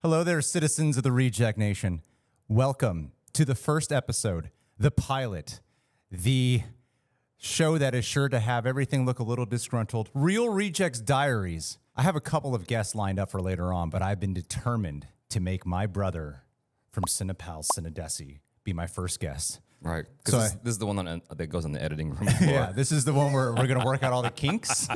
Hello there, citizens of the Reject Nation. Welcome to the first episode, the pilot, the show that is sure to have everything look a little disgruntled, Real Rejects Diaries. I have a couple of guests lined up for later on, but I've been determined to make my brother from Cinepals, CineDesi, be my first guest. Right. So This is the one that goes on the editing room floor. Yeah, this is the one where we're going to work out all the kinks.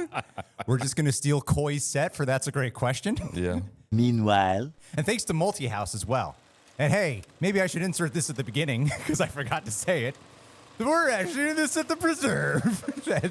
We're just going to steal Koy's set for That's a Great Question. Yeah. Meanwhile, And thanks to Multihouse as well. And hey, maybe I should insert this at the beginning because I forgot to say it. We're actually in this at the preserve.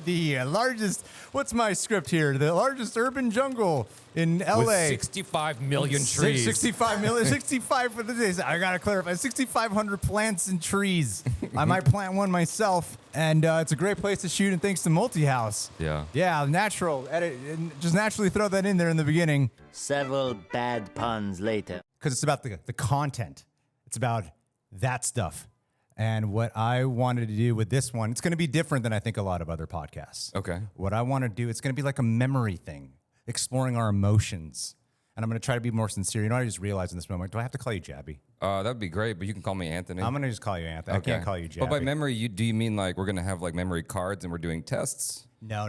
The largest, what's my script here? The largest urban jungle in LA. With 65 million trees. 65 million, 65 for the days. I gotta clarify, 6,500 plants and trees. I might plant one myself, and it's a great place to shoot. And thanks to Multihouse. Yeah. Yeah, natural. Edit, and just naturally throw that in there in the beginning several bad puns later. because it's about the content. It's about that stuff. And what I wanted to do with this one, it's going to be different than I think a lot of other podcasts. Okay. What I want to do, it's going to be like a memory thing, exploring our emotions. And I'm going to try to be more sincere. You know what I just realized in this moment? Do I have to call you Jaby? That'd be great, but you can call me Anthony. I'm going to just call you Anthony. I can't call you Jaby. But by memory, do you mean like we're going to have like memory cards and we're doing tests? No.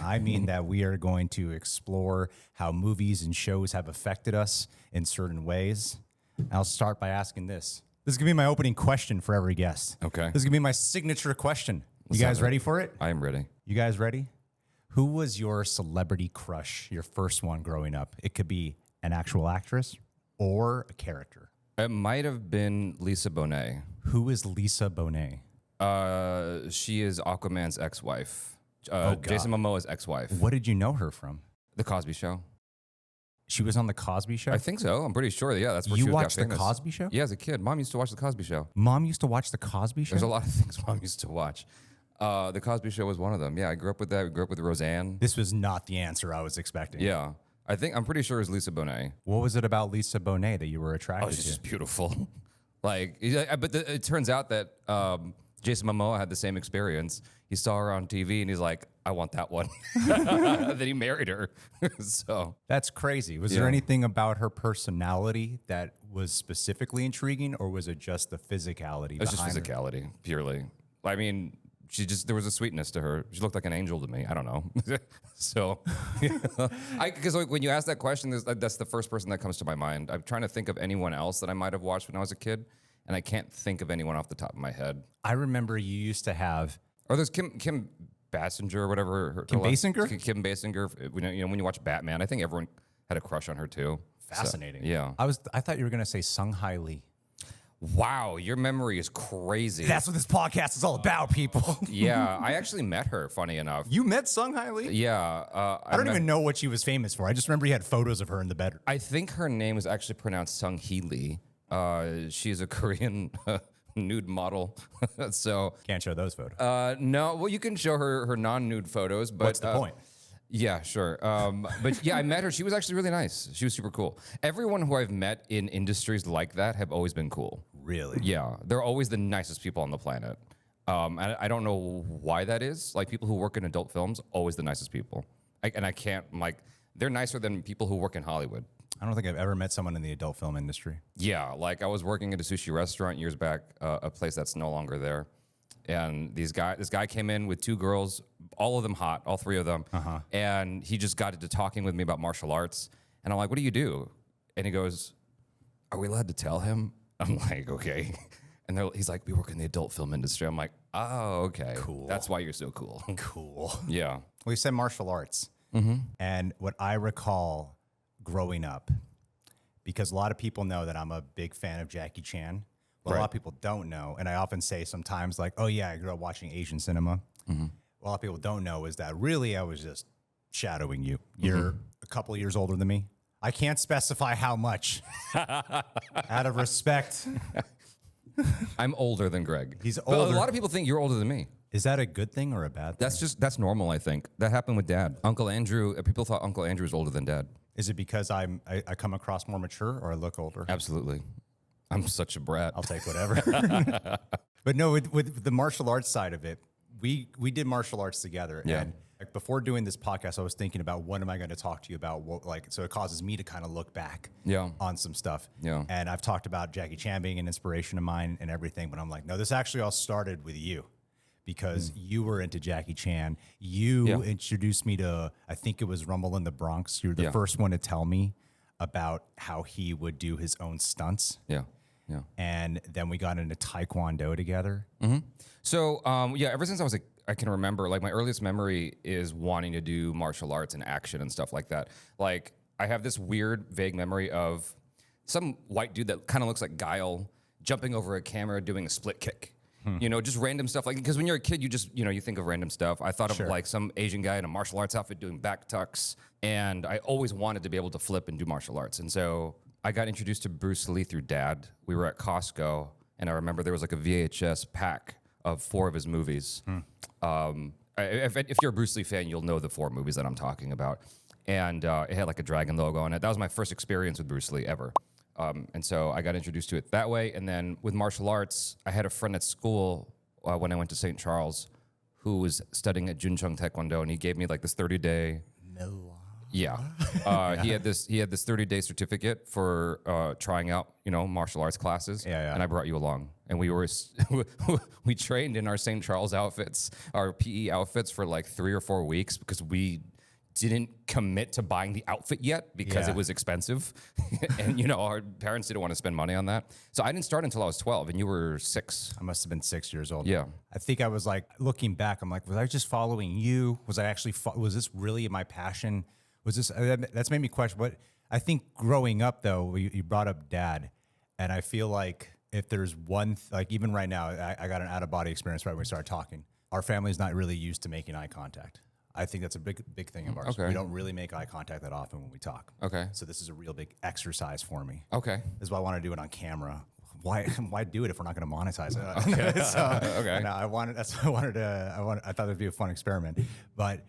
I mean that we are going to explore how movies and shows have affected us in certain ways. I'll start by asking this. This is going to be my opening question for every guest. Okay. This is going to be my signature question. You Let's guys have it. ready for it? I am ready. You guys ready? Who was your celebrity crush, your first one growing up? It could be an actual actress or a character. It might have been Lisa Bonet. Who is Lisa Bonet? She is Aquaman's ex-wife. God. Jason Momoa's ex-wife. What did you know her from? The Cosby Show. She was on The Cosby Show? I think so. I'm pretty sure. Yeah, that's where You she got watched The famous. Cosby Show? Yeah, as a kid. Mom used to watch The Cosby Show. Mom used to watch The Cosby Show? There's a lot of things Mom used to watch. The Cosby Show was one of them. Yeah, I grew up with that. We grew up with Roseanne. This was not the answer I was expecting. Yeah. I'm pretty sure it was Lisa Bonet. What was it about Lisa Bonet that you were Oh, attracted she's to? just beautiful. It turns out that Jason Momoa had the same experience. He saw her on TV and he's like, I want that one. Then he married her. So That's crazy. Was there Yeah. anything about her personality that was specifically intriguing, or was it just the physicality? it was just behind her? physicality, purely. I mean, there was a sweetness to her. She looked like an angel to me. I don't know. So, because when you ask that question, that's the first person that comes to my mind. I'm trying to think of anyone else that I might have watched when I was a kid, and I can't think of anyone off the top of my head. I remember you used to have Or there's Kim Basinger or whatever. Kim Basinger? Kim Basinger. When you watch Batman, I think everyone had a crush on her too. fascinating. So, yeah. I thought you were gonna say Sung Hai Lee. Wow, your memory is crazy. That's what this podcast is all about, people. Yeah, I actually met her. Funny enough. You met Sung Hai Lee? Yeah. I don't even know what she was famous for. I just remember you had photos of her in the bedroom. I think her name is actually pronounced Sung Hee Lee. She's a Korean nude model. So Can't show those photos. no, well, you can show her non-nude photos, but What's the point? Yeah, sure. But yeah, I met her. She was actually really nice. She was super cool. Everyone who I've met in industries like that have always been cool. Really? Yeah, they're always the nicest people on the planet. And I don't know why that is. Like, people who work in adult films, always the nicest people. They're nicer than people who work in Hollywood. I don't think I've ever met someone in the adult film industry. Yeah, like I was working at a sushi restaurant years back, a place that's no longer there. And this guy came in with two girls, all of them hot, all three of them. And he just got into talking with me about martial arts. And I'm like, what do you do? And he goes, are we allowed to tell him? I'm like, okay. And he's like, we work in the adult film industry. I'm like, oh, okay. Cool. That's why you're so cool. Cool. Yeah. Well, you said martial arts. And what I recall growing up, because a lot of people know that I'm a big fan of Jackie Chan. What a lot of people don't know, and I often say sometimes like, oh yeah, I grew up watching Asian cinema. What a lot of people don't know is that really I was just shadowing you. You're a couple years older than me. I can't specify how much out of respect. I'm older than Greg. He's But older. a lot of people think you're older than me. Is that a good thing or a bad thing? That's normal, I think. That happened with Dad. Uncle Andrew, people thought Uncle Andrew was older than Dad. Is it because I come across more mature or I look older? Absolutely. I'm such a brat. I'll take whatever. But no, with the martial arts side of it, we did martial arts together. Yeah. And like, before doing this podcast, I was thinking about what am I going to talk to you about? What, like, so it causes me to kind of look back on some stuff. Yeah. And I've talked about Jackie Chan being an inspiration of mine and everything, but I'm like, no, this actually all started with you because you were into Jackie Chan. You introduced me to, I think it was Rumble in the Bronx. You were the first one to tell me about how he would do his own stunts. Yeah. Yeah. And then we got into Taekwondo together. So, ever since I can remember, like my earliest memory is wanting to do martial arts and action and stuff like that. Like I have this weird, vague memory of some white dude that kind of looks like Guile jumping over a camera doing a split kick. You know, just random stuff. Like, because when you're a kid, you just, you think of random stuff. I thought of like some Asian guy in a martial arts outfit doing back tucks. And I always wanted to be able to flip and do martial arts. And so I got introduced to Bruce Lee through Dad. We were at Costco, and I remember there was like a VHS pack of 4 of his movies. If you're a Bruce Lee fan, you'll know the 4 movies that I'm talking about. And it had like a dragon logo on it. That was my first experience with Bruce Lee ever. And so I got introduced to it that way. And then with martial arts, I had a friend at school when I went to St. Charles who was studying at Juncheong Taekwondo, and he gave me like this 30-day. Yeah. He had this 30-day certificate for trying out, martial arts classes. Yeah. And I brought you along. And we trained in our St. Charles outfits, our PE outfits for like 3 or 4 weeks because we didn't commit to buying the outfit yet because it was expensive. And, our parents didn't want to spend money on that. So I didn't start until I was 12 and you were 6. I must have been 6 years old. Yeah. I think I was like, looking back, I'm like, was I just following you? Was I actually, was this really my passion? Was this, that's made me question. But I think growing up though, you brought up Dad. And I feel like if there's one, like even right now, I got an out of body experience right when we started talking. Our family's not really used to making eye contact. I think that's a big thing of ours. Okay. We don't really make eye contact that often when we talk. Okay. So this is a real big exercise for me. Okay. This is why I want to do it on camera. Why do it if we're not going to monetize it? Okay. Okay. No, I thought it'd be a fun experiment. But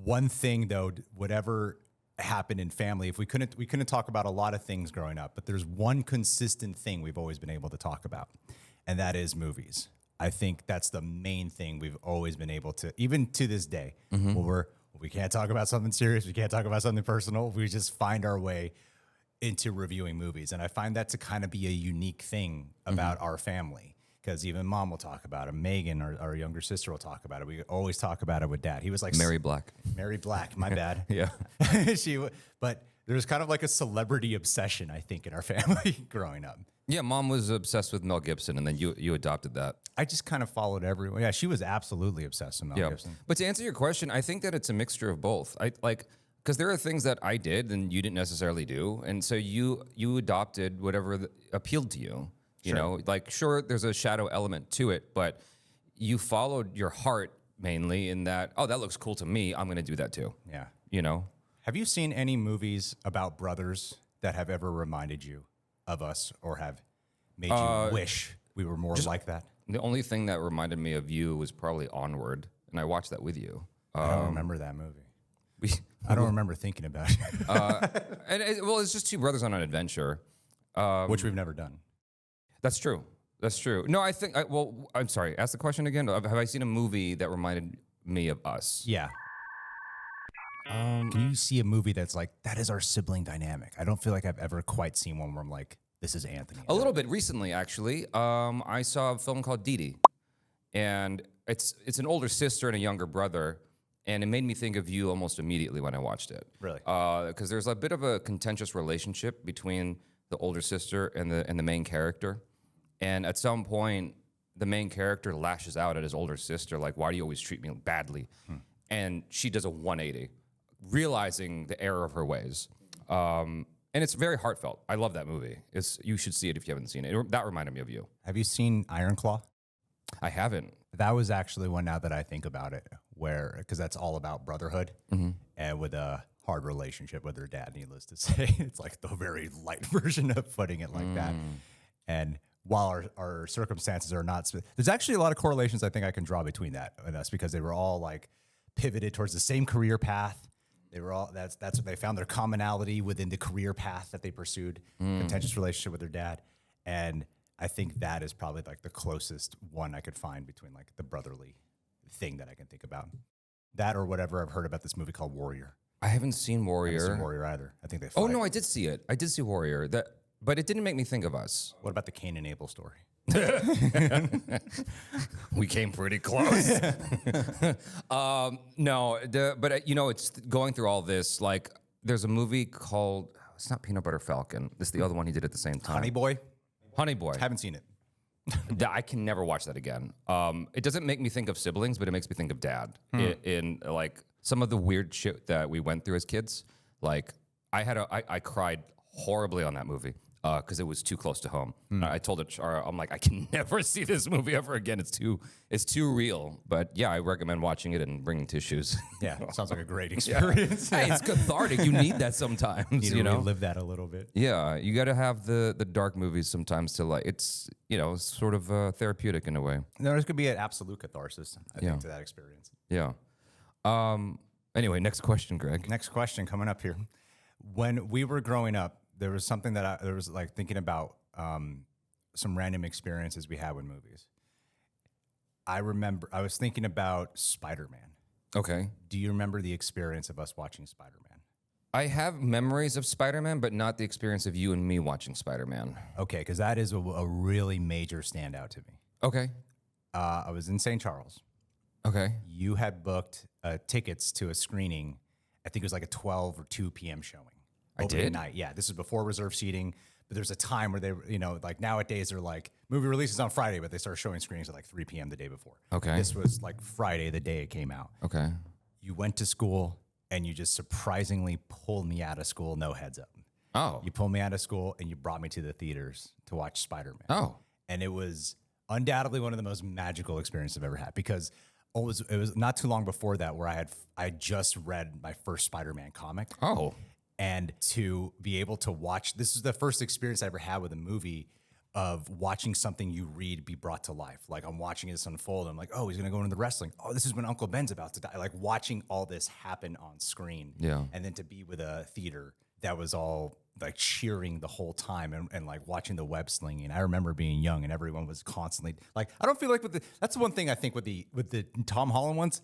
one thing though, whatever happened in family, if we couldn't talk about a lot of things growing up, but there's one consistent thing we've always been able to talk about, and that is movies. I think that's the main thing we've always been able to, even to this day, when we can't talk about something serious, we can't talk about something personal, we just find our way into reviewing movies. And I find that to kind of be a unique thing about our family, because even Mom will talk about it. Megan, our younger sister, will talk about it. We always talk about it with Dad. He was like Mary Black. Mary Black, my bad. Yeah. But there's kind of like a celebrity obsession, I think, in our family growing up. Yeah, Mom was obsessed with Mel Gibson, and then you adopted that. I just kind of followed everyone. Yeah, she was absolutely obsessed with Mel Gibson. But to answer your question, I think that it's a mixture of both. Because there are things that I did and you didn't necessarily do, and so you adopted whatever appealed to you. You know, sure, there's a shadow element to it, but you followed your heart mainly in that. Oh, that looks cool to me. I'm going to do that too. Yeah. Have you seen any movies about brothers that have ever reminded you of us or have made you wish we were more like that? The only thing that reminded me of you was probably Onward, and I watched that with you. I don't remember that movie. I don't remember thinking about it. It's just 2 brothers on an adventure. Which we've never done. That's true. That's true. No, I think, I'm sorry, ask the question again. Have I seen a movie that reminded me of us? Yeah. Can you see a movie that's like, that is our sibling dynamic? I don't feel like I've ever quite seen one where I'm like, this is Anthony. A little bit recently, actually. I saw a film called Dee Dee, and it's an older sister and a younger brother, and it made me think of you almost immediately when I watched it. Really? Because there's a bit of a contentious relationship between the older sister and the main character, and at some point, the main character lashes out at his older sister, like, "Why do you always treat me badly?" And she does a 180, realizing the error of her ways. And it's very heartfelt. I love that movie. You should see it if you haven't seen it. That reminded me of you. Have you seen Iron Claw? I haven't. That was actually one, now that I think about it, because that's all about brotherhood and with a hard relationship with her dad, needless to say. It's like the very light version of putting it like that. And while our circumstances are not, there's actually a lot of correlations I think I can draw between that and us, because they were all like pivoted towards the same career path. They were all, that's what they found their commonality within the career path that they pursued, contentious relationship with their dad. And I think that is probably like the closest one I could find between like the brotherly thing that I can think about. That or whatever I've heard about this movie called Warrior. I haven't seen I Warrior. haven't seen Warrior either. I think they. Oh fight. no, I did see it. I did see Warrior. But it didn't make me think of us. What about the Cain and Abel story? We came pretty close. No, but it's going through all this. Like, there's a movie called, it's not Peanut Butter Falcon. It's the other one he did at the same time. Honey Boy. Honey Boy. Haven't seen it. I can never watch that again. It doesn't make me think of siblings, but it makes me think of dad. In like some of the weird shit that we went through as kids. Like, I cried horribly on that movie. Because it was too close to home. I told it, I'm like, I can never see this movie ever again. It's too real. But yeah, I recommend watching it and bringing tissues. Yeah, sounds like a great experience. Hey, it's cathartic. You need that sometimes. Need you to know, relive that a little bit. yeah, you got to have the dark movies sometimes to like. It's sort of therapeutic in a way. There's going to be an absolute catharsis, I Yeah. think, to that experience. Yeah. Anyway, next question, Greg. Next question coming up here. When we were growing up, there was something that there was like thinking about some random experiences we had with movies. I remember I was thinking about Spider-Man. Okay. Do you remember the experience of us watching Spider-Man? I have memories of Spider-Man, but not the experience of you and me watching Spider-Man. Okay, because that is a really major standout to me. Okay. I was in St. Charles. Okay. You had booked tickets to a screening. I think it was like a 12 or 2 p.m. showing. I Opening did? night. Yeah, this is before reserve seating. But there's a time where they, like nowadays they're like, movie releases on Friday, but they start showing screenings at like 3 p.m. the day before. Okay. This was like Friday, the day it came out. Okay. You went to school and you just surprisingly pulled me out of school, no heads up. Oh. You pulled me out of school and you brought me to the theaters to watch Spider-Man. Oh. And it was undoubtedly one of the most magical experiences I've ever had because it was not too long before that where I had just read my first Spider-Man comic. Oh. And to be able to watch, this is the first experience I ever had with a movie of watching something you read be brought to life. Like I'm watching this unfold. I'm like, oh, he's going to go into the wrestling. Oh, this is when Uncle Ben's about to die. Like watching all this happen on screen. Yeah. And then to be with a theater that was all like cheering the whole time and like watching the web slinging. I remember being young and everyone was constantly like, I don't feel like that's the one thing I think with the Tom Holland ones.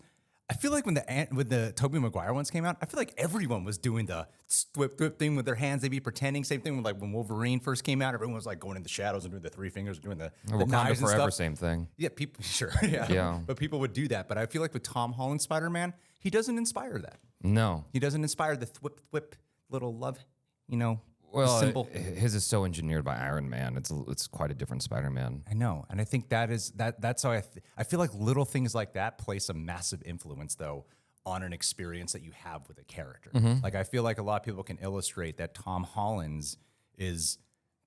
I feel like when the Tobey Maguire ones came out, I feel like everyone was doing the whip thing with their hands. They'd be pretending. Same thing with like when Wolverine first came out, everyone was like going in the shadows and doing the 3 fingers, doing the Wakanda knives and Forever, stuff. same thing. Yeah, people sure, yeah, Yeah. But people would do that. But I feel like with Tom Holland Spider-Man, he doesn't inspire that. No. He doesn't inspire the whip little love, Well, symbol. his is so engineered by Iron Man. It's quite a different Spider-Man. I know, and I think that's how I feel like little things like that place a massive influence though on an experience that you have with a character. Like I feel like a lot of people can illustrate that Tom Holland's is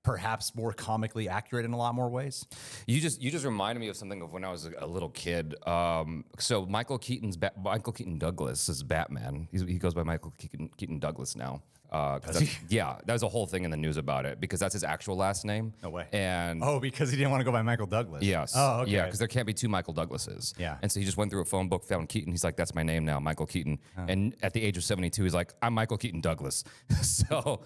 perhaps more comically accurate in a lot more ways. You just reminded me of something of when I was a little kid. So Michael Keaton Douglas is Batman. He goes by Michael Keaton Douglas now. Yeah, that was a whole thing in the news about it because that's his actual last name. No way. And Because he didn't want to go by Michael Douglas. yes, Oh, okay. yeah, because there can't be 2 Michael Douglases. Yeah. and so he just went through a phone book, found Keaton. He's like, that's my name now, Michael Keaton. And at the age of 72, he's like, I'm Michael Keaton Douglas. So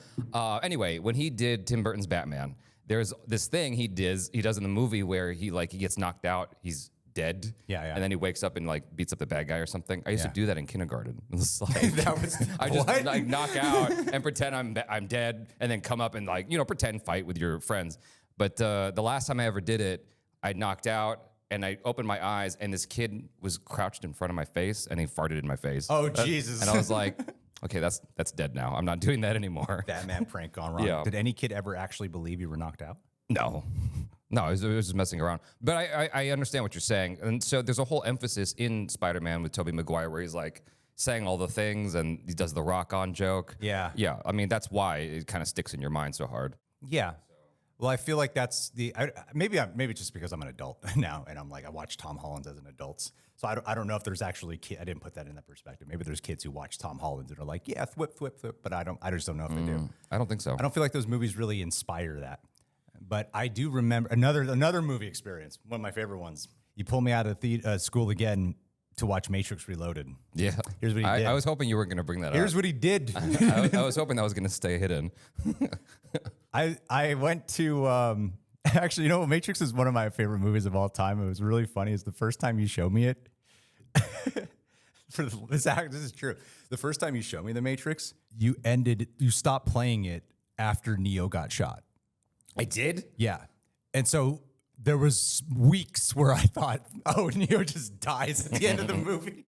anyway, when he did Tim Burton's Batman, there's this thing he does in the movie where he gets knocked out. He's dead. Yeah. And then he wakes up and beats up the bad guy or something. I used Yeah. to do that in kindergarten. It's like That was I just what? knock out and pretend I'm dead, and then come up and pretend fight with your friends. But the last time I ever did it, I knocked out and I opened my eyes, and this kid was crouched in front of my face, and he farted in my face. Oh, Jesus. And I was like, okay, that's dead now. I'm not doing that anymore. Batman prank gone wrong. Yeah. Did any kid ever actually believe you were knocked out? No. No, it was just messing around. But I understand what you're saying. And so there's a whole emphasis in Spider-Man with Tobey Maguire where he's saying all the things and he does the rock on joke. Yeah. Yeah. I mean, that's why it kind of sticks in your mind so hard. Yeah. Well, I feel like that's maybe it's just because I'm an adult now and I'm like, I watch Tom Holland's as an adult. So I don't know if there's actually I didn't put that in that perspective. Maybe there's kids who watch Tom Holland's and are like, yeah, whip, but I just don't know if they do. I don't think so. I don't feel like those movies really inspire that. But I do remember another movie experience, one of my favorite ones. You pulled me out of school again to watch Matrix Reloaded. Yeah. Here's what he did. I was hoping you were going to bring that Here's up. what he did. I was hoping that was going to stay hidden. I went to actually, Matrix is one of my favorite movies of all time. It was really funny. It's the first time you showed me it. This is true. The first time you showed me The Matrix, you stopped playing it after Neo got shot. I did? Yeah. And so there was weeks where I thought, oh, Neo just dies at the end of the movie.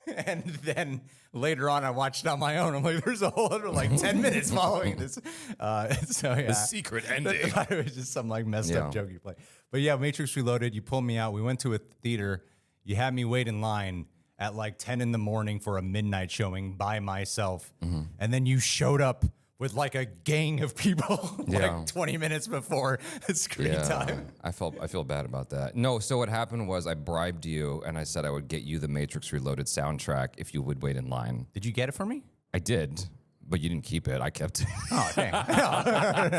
And then later on, I watched it on my own. I'm like, there's a whole other 10 minutes following this. So yeah, The secret ending. it was just some messed up joke you play. But yeah, Matrix Reloaded, you pulled me out. We went to a theater. You had me wait in line at 10 in the morning for a midnight showing by myself. And then you showed up with a gang of people 20 minutes before screen time. I feel bad about that. No, so what happened was I bribed you and I said I would get you the Matrix Reloaded soundtrack if you would wait in line. Did you get it for me? I did, but you didn't keep it. I kept it. Oh, dang.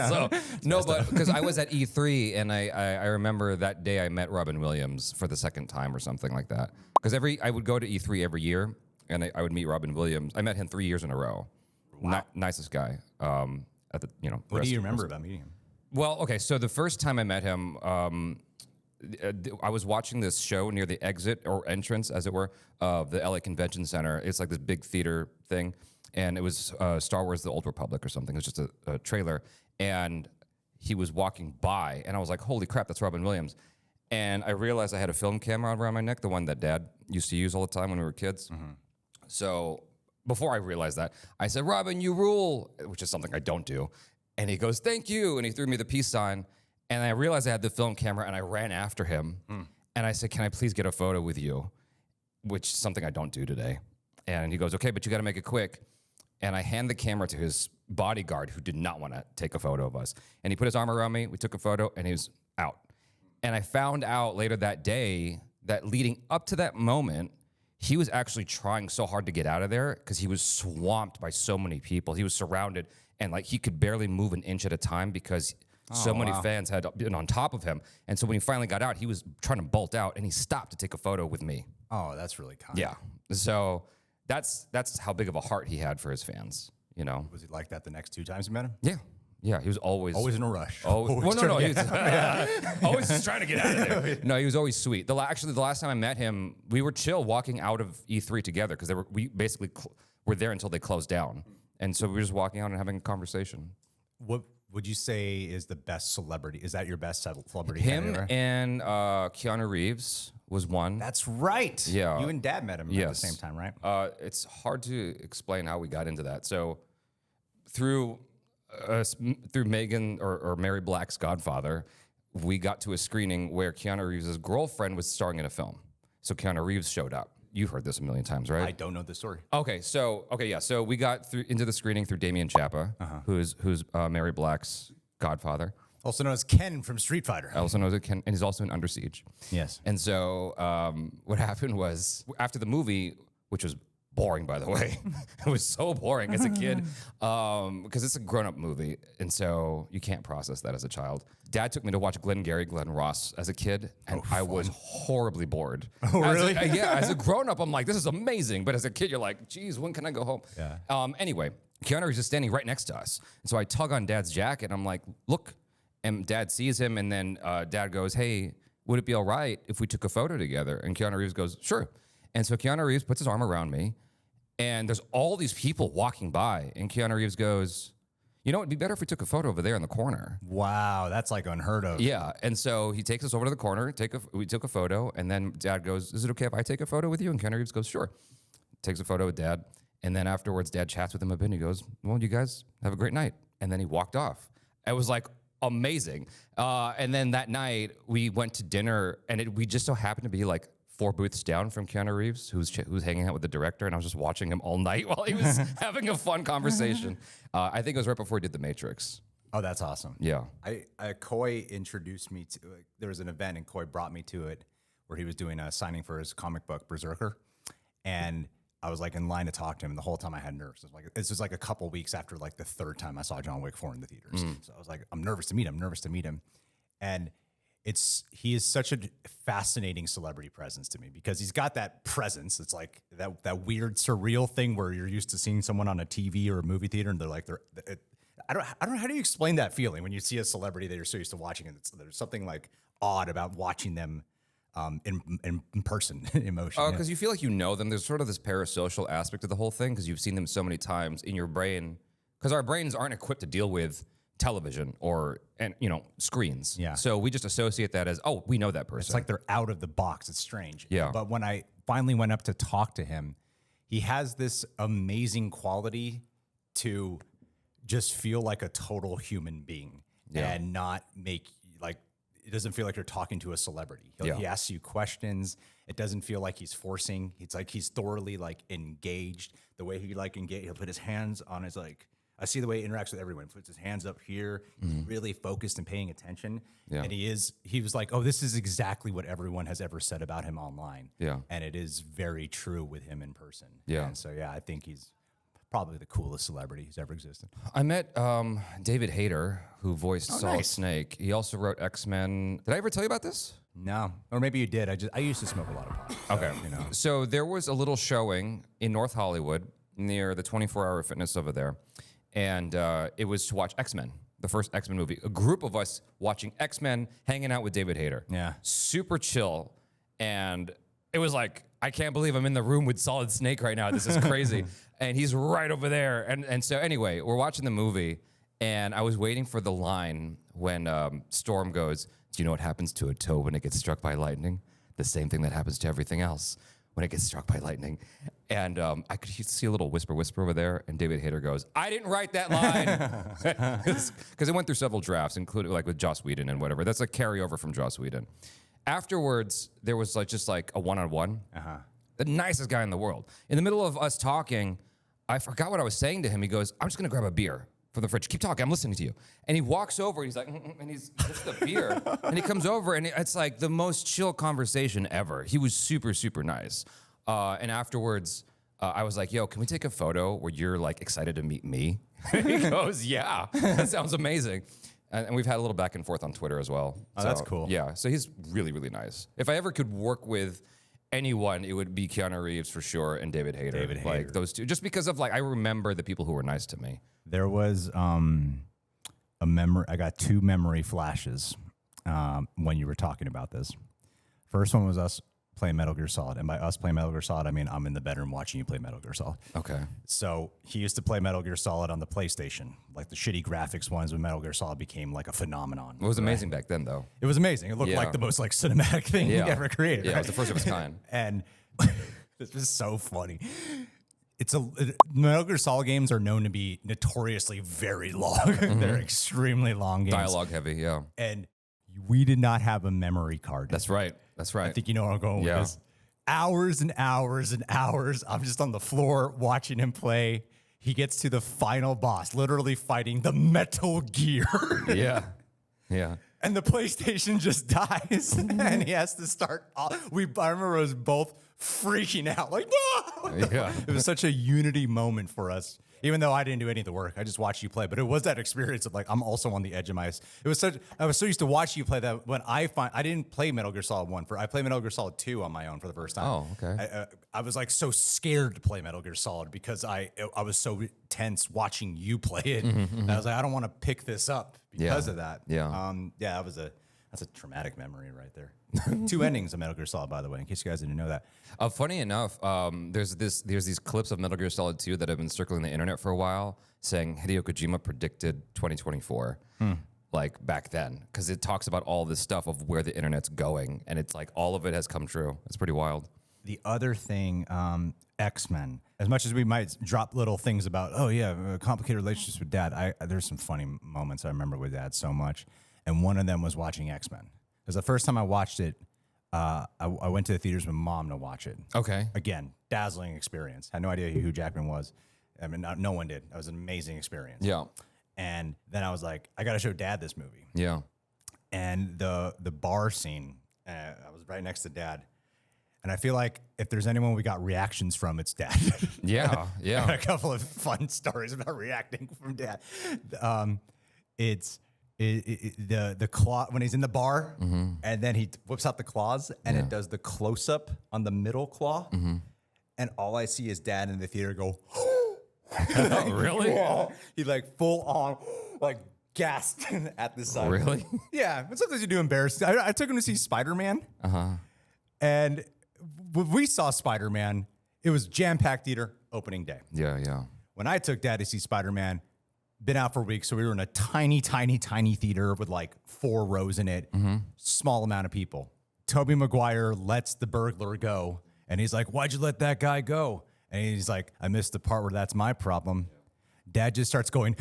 So no, but because I was at E3 and I remember that day I met Robin Williams for the second time or something like that. Because I would go to E3 every year and I would meet Robin Williams. I met him 3 years in a row. Wow. Nicest guy. At the What do you remember about meeting him? Well, okay, so the first time I met him, I was watching this show near the exit or entrance, as it were, of the LA Convention Center. It's this big theater thing, and it was Star Wars: The Old Republic or something. It was just a trailer, and he was walking by, and I was like, "Holy crap, that's Robin Williams!" And I realized I had a film camera around my neck, the one that Dad used to use all the time when we were kids. So before I realized that, I said, "Robin, you rule," which is something I don't do. And he goes, "Thank you." And he threw me the peace sign. And I realized I had the film camera and I ran after him. And I said, "Can I please get a photo with you?" Which is something I don't do today. And he goes, "Okay, but you got to make it quick." And I hand the camera to his bodyguard who did not want to take a photo of us. And he put his arm around me. We took a photo and he was out. And I found out later that day that leading up to that moment, he was actually trying so hard to get out of there because he was swamped by so many people. He was surrounded and he could barely move an inch at a time because so many fans had been on top of him. And so when he finally got out, he was trying to bolt out and he stopped to take a photo with me. Oh, that's really kind. Yeah. So that's how big of a heart he had for his fans, Was he like that the next 2 times you met him? Yeah. Yeah, he was always in a rush. Well, no, he was always just trying to get out of there. No, he was always sweet. Actually, the last time I met him, we were chill walking out of E3 together because we basically were there until they closed down, and so we were just walking out and having a conversation. What would you say is the best celebrity? Is that your best celebrity? Him and Keanu Reeves was one. That's right. Yeah, you and Dad met him at the same time, right? It's hard to explain how we got into that. So through Megan or Mary Black's Godfather, we got to a screening where Keanu Reeves' girlfriend was starring in a film. So Keanu Reeves showed up. You've heard this a million times, right? I don't know the story. So we got into the screening through Damian Chapa, who's Mary Black's Godfather. Also known as Ken from Street Fighter. Also known as Ken, and he's also in Under Siege. Yes. And so what happened was after the movie, which was boring, by the way. It was so boring as a kid because it's a grown-up movie, and so you can't process that as a child. Dad took me to watch Glenn Ross as a kid, and I was horribly bored. Oh, really? As a grown-up, I'm like, this is amazing, but as a kid, you're like, geez, when can I go home? Yeah. Anyway, Keanu is just standing right next to us, and so I tug on Dad's jacket, and I'm like, look, and Dad sees him, and then Dad goes, "Hey, would it be all right if we took a photo together?" And Keanu Reeves goes, "Sure." And so Keanu Reeves puts his arm around me, and there's all these people walking by, and Keanu Reeves goes, "It'd be better if we took a photo over there in the corner." Wow, that's unheard of. Yeah, and so he takes us over to the corner, we took a photo, and then Dad goes, "Is it okay if I take a photo with you?" And Keanu Reeves goes, "Sure." Takes a photo with Dad, and then afterwards, Dad chats with him a bit, and he goes, "Well, you guys have a great night." And then he walked off. It was amazing. And then that night, we went to dinner, and we just so happened to be 4 booths down from Keanu Reeves, who's hanging out with the director, and I was just watching him all night while he was having a fun conversation. I think it was right before he did The Matrix. Oh, that's awesome. Yeah. Koay introduced me to, there was an event and Koay brought me to it where he was doing a signing for his comic book, Berserker. And I was in line to talk to him, and the whole time I had nerves. It's just a couple weeks after the 3rd time I saw John Wick 4 in the theaters. So I was I'm nervous to meet him, And he is such a fascinating celebrity presence to me because he's got that presence. It's that weird surreal thing where you're used to seeing someone on a TV or a movie theater, and I don't know, how do you explain that feeling when you see a celebrity that you're so used to watching, and there's something odd about watching them in person emotion. Oh, because you feel like you know them. There's sort of this parasocial aspect of the whole thing because you've seen them so many times in your brain. Because our brains aren't equipped to deal with television or screens. Yeah. So we just associate that as, oh, we know that person. It's like they're out of the box. It's strange. Yeah. But when I finally went up to talk to him, he has this amazing quality to just feel like a total human being and not make like, it doesn't feel like you're talking to a celebrity. He asks you questions. It doesn't feel like he's forcing. It's like he's thoroughly like engaged. The way he like engage, he'll put his hands on his like, I see the way he interacts with everyone. Puts his hands up here. He's really focused and paying attention. Yeah. And he was like, oh, this is exactly what everyone has ever said about him online. Yeah. And it is very true with him in person. Yeah. And so, yeah, I think he's probably the coolest celebrity who's ever existed. I met David Hayter, who voiced Solid nice. Snake. He also wrote X-Men. Did I ever tell you about this? No. Or maybe you did. I used to smoke a lot of pot. So, Okay. So there was a little showing in North Hollywood near the 24-Hour Fitness over there. And it was to watch X-Men, the first X-Men movie. A group of us watching X-Men, hanging out with David Hayter. Yeah. Super chill. And it was like, I can't believe I'm in the room with Solid Snake right now. This is crazy. And he's right over there. And so anyway, we're watching the movie. And I was waiting for the line when Storm goes, do you know what happens to a toe when it gets struck by lightning? The same thing that happens to everything else when it gets struck by lightning. And I could see a little whisper over there, and David Hayter goes, I didn't write that line. Because it went through several drafts, including like with Joss Whedon and whatever. That's a carryover from Joss Whedon. Afterwards, there was like just like a one-on-one. The nicest guy in the world. In the middle of us talking, I forgot what I was saying to him. He goes, I'm just gonna grab a beer from the fridge. Keep talking, I'm listening to you. And he walks over, he's like, and he's just a beer. And he comes over, and it's like the most chill conversation ever. He was super, super nice. And afterwards, I was like, yo, can we take a photo where you're like excited to meet me? He goes, yeah, that sounds amazing. And we've had a little back and forth on Twitter as well. Oh, that's cool. Yeah, so he's really, really nice. If I ever could work with anyone, it would be Keanu Reeves for sure and David Hayter. Like those two, just because of like, I remember the people who were nice to me. There was a memory. I got two memory flashes when you were talking about this. First one was us playing Metal Gear Solid. And by us playing Metal Gear Solid, I mean I'm in the bedroom watching you play Metal Gear Solid. Okay. So he used to play Metal Gear Solid on the PlayStation, like the shitty graphics ones when Metal Gear Solid became like a phenomenon. It was amazing back then, though. It was amazing. It looked like the most like cinematic thing ever created. Yeah, it was the first of its kind. And this is so funny. Metal Gear Solid games are known to be notoriously very long. They're extremely long games. Dialogue heavy, yeah. And we did not have a memory card. That's right. That's right. I think you know where I'm going with this. Hours and hours and hours. I'm just on the floor watching him play. He gets to the final boss, literally fighting the Metal Gear. Yeah. Yeah. And the PlayStation just dies, and he has to start. I remember us both freaking out, like, no! Yeah. It was such a unity moment for us. Even though I didn't do any of the work, I just watched you play. But it was that experience of like, I'm also on the edge of my. I was so used to watching you play that when I didn't play Metal Gear Solid 1. I played Metal Gear Solid 2 on my own for the first time. Oh, okay. I was like so scared to play Metal Gear Solid because I was so tense watching you play it. And I was like, I don't want to pick this up because of that. Yeah. That's a traumatic memory right there. 2 endings of Metal Gear Solid, by the way, in case you guys didn't know that. Funny enough, there's these clips of Metal Gear Solid 2 that have been circling the internet for a while, saying Hideo Kojima predicted 2024, like back then, because it talks about all this stuff of where the internet's going, and it's like all of it has come true. It's pretty wild. The other thing, X-Men. As much as we might drop little things about, oh yeah, complicated relationships with Dad. There's some funny moments I remember with Dad so much, and one of them was watching X-Men. Because the first time I watched it, I went to the theaters with Mom to watch it. Okay. Again, dazzling experience. Had no idea who Hugh Jackman was. I mean, no one did. It was an amazing experience. Yeah. And then I was like, I got to show Dad this movie. Yeah. And the bar scene, I was right next to Dad. And I feel like if there's anyone we got reactions from, it's Dad. Yeah. Yeah. A couple of fun stories about reacting from Dad. The claw when he's in the bar, and then he whips out the claws, and it does the close up on the middle claw, and all I see is Dad in the theater go. Oh, really? He like full on like gasped at the side. Really? Yeah, but sometimes you do embarrass. I took him to see Spider-Man. And when we saw Spider-Man, it was jam-packed theater opening day. Yeah. When I took Dad to see Spider-Man, been out for weeks, so we were in a tiny theater with like 4 rows in it, small amount of people. Tobey Maguire lets the burglar go, and he's like, "Why'd you let that guy go?" And he's like, "I missed the part where that's my problem." Dad just starts going.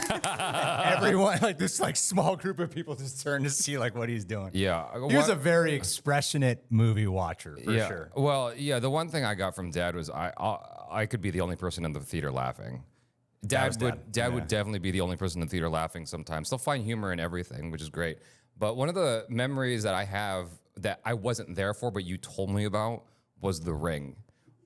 Everyone, like this like small group of people just turn to see like what he's doing. Yeah. He was a very expressionate movie watcher for sure. Well, yeah, the one thing I got from Dad was I could be the only person in the theater laughing. Dad would definitely be the only person in the theater laughing sometimes. They'll find humor in everything, which is great. But one of the memories that I have that I wasn't there for, but you told me about, was The Ring.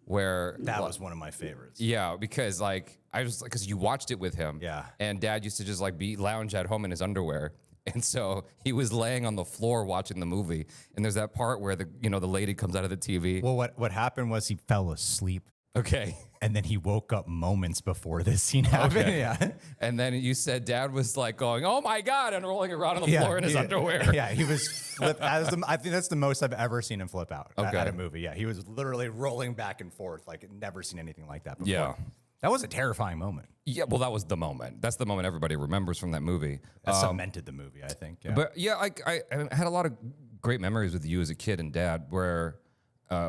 Where that was one of my favorites. Yeah, because like because you watched it with him. Yeah. And Dad used to just like lounge at home in his underwear. And so he was laying on the floor watching the movie. And there's that part where the lady comes out of the TV. Well, what happened was he fell asleep. Okay. And then he woke up moments before this scene happened. Okay. Yeah. And then you said Dad was like going, "Oh my God," and rolling around on the floor in his underwear. Yeah, he was flip. I think that's the most I've ever seen him flip out at a movie. Yeah, he was literally rolling back and forth. Like, never seen anything like that before. Yeah. That was a terrifying moment. Yeah, well, that was the moment. That's the moment everybody remembers from that movie. That cemented the movie, I think. Yeah. But yeah, I had a lot of great memories with you as a kid and Dad where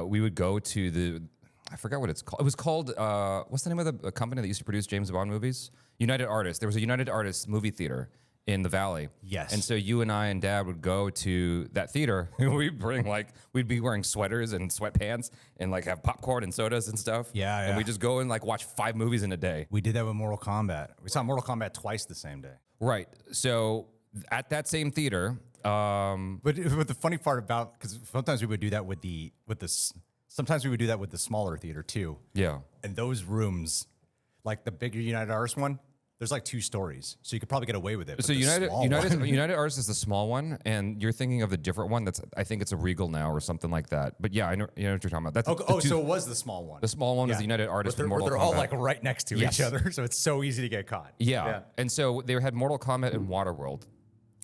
we would go to I forgot what it's called. It was called, what's the name of the company that used to produce James Bond movies? United Artists. There was a United Artists movie theater in the Valley. Yes. And so you and I and Dad would go to that theater. We'd be wearing sweaters and sweatpants and like have popcorn and sodas and stuff. Yeah. And we just go and like watch 5 movies in a day. We did that with Mortal Kombat. We saw Mortal Kombat twice the same day. Right. So at that same theater. But the funny part about, because sometimes we would do that sometimes we would do that with the smaller theater too. Yeah. And those rooms, like the bigger United Artists one, there's like 2 stories, so you could probably get away with it. So United Artists is the small one, and you're thinking of the different one. I think it's a Regal now or something like that. But yeah, I know what you're talking about. That's so it was the small one. The small one is the United Artists with Mortal Kombat. They're all like right next to each other, so it's so easy to get caught. Yeah. And so they had Mortal Kombat and Waterworld.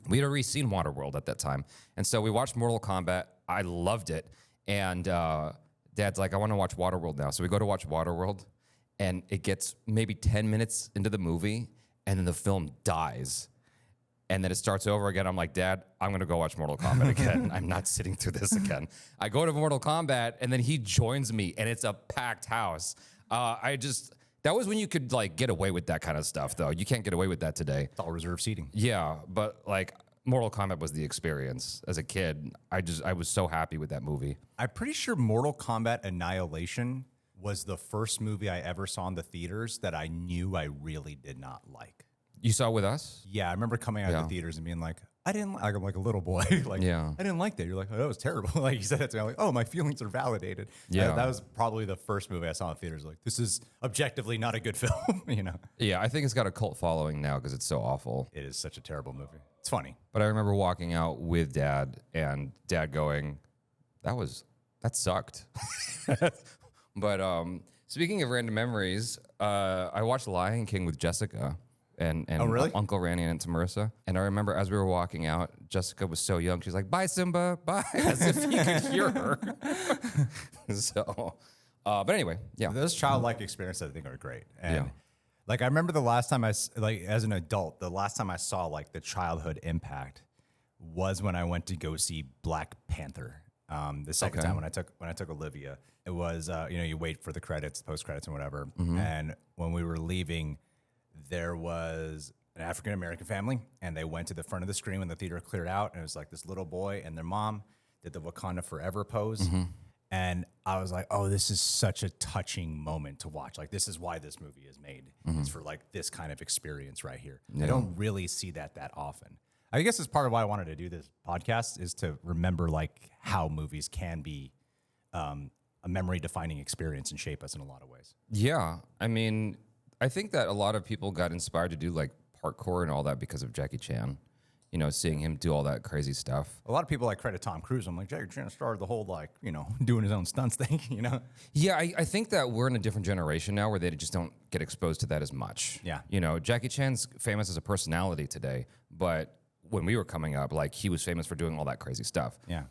We had already seen Waterworld at that time, and so we watched Mortal Kombat. I loved it, and Dad's like, "I want to watch Waterworld now." So we go to watch Waterworld, and it gets maybe 10 minutes into the movie, and then the film dies. And then it starts over again. I'm like, "Dad, I'm going to go watch Mortal Kombat again. I'm not sitting through this again." I go to Mortal Kombat, and then he joins me, and it's a packed house. That was when you could like get away with that kind of stuff, though. You can't get away with that today. It's all reserved seating. Yeah, but like Mortal Kombat was the experience. As a kid, I was so happy with that movie. I'm pretty sure Mortal Kombat Annihilation was the first movie I ever saw in the theaters that I knew I really did not like. You saw it with us? Yeah, I remember coming out of the theaters and being like, I didn't like, I'm like a little boy. Like, Yeah. I didn't like that. You're like, oh, that was terrible. Like you said it to me, I'm like, oh, my feelings are validated. Yeah. That was probably the first movie I saw in theaters. Like, this is objectively not a good film, you know? Yeah, I think it's got a cult following now because it's so awful. It is such a terrible movie. It's funny. But I remember walking out with Dad and Dad going, that sucked. But speaking of random memories, I watched Lion King with Jessica and really? Uncle Randy and Aunt Marissa. And I remember as we were walking out, Jessica was so young. She's like, "Bye, Simba, bye," as if he could hear her. But anyway, yeah. Those childlike experiences I think are great. And Yeah. like, I remember the last time as an adult, the last time I saw like the childhood impact was when I went to go see Black Panther. The second time when I took Olivia, it was, you wait for the credits, post credits and whatever. And when we were leaving, there was an African-American family and they went to the front of the screen when the theater cleared out. And it was like this little boy and their mom did the Wakanda Forever pose. And I was like, oh, this is such a touching moment to watch. Like, this is why this movie is made. It's for like this kind of experience right here. I don't really see that often. I guess it's part of why I wanted to do this podcast is to remember like how movies can be a memory defining experience and shape us in a lot of ways. Yeah. I mean, I think that a lot of people got inspired to do like parkour and all that because of Jackie Chan. You know, seeing him do all that crazy stuff. A lot of people like credit Tom Cruise. I'm like, Jackie Chan started the whole doing his own stunts thing, Yeah, I think that we're in a different generation now where they just don't get exposed to that as much. Yeah. You know, Jackie Chan's famous as a personality today, but when we were coming up, like he was famous for doing all that crazy stuff. Yeah.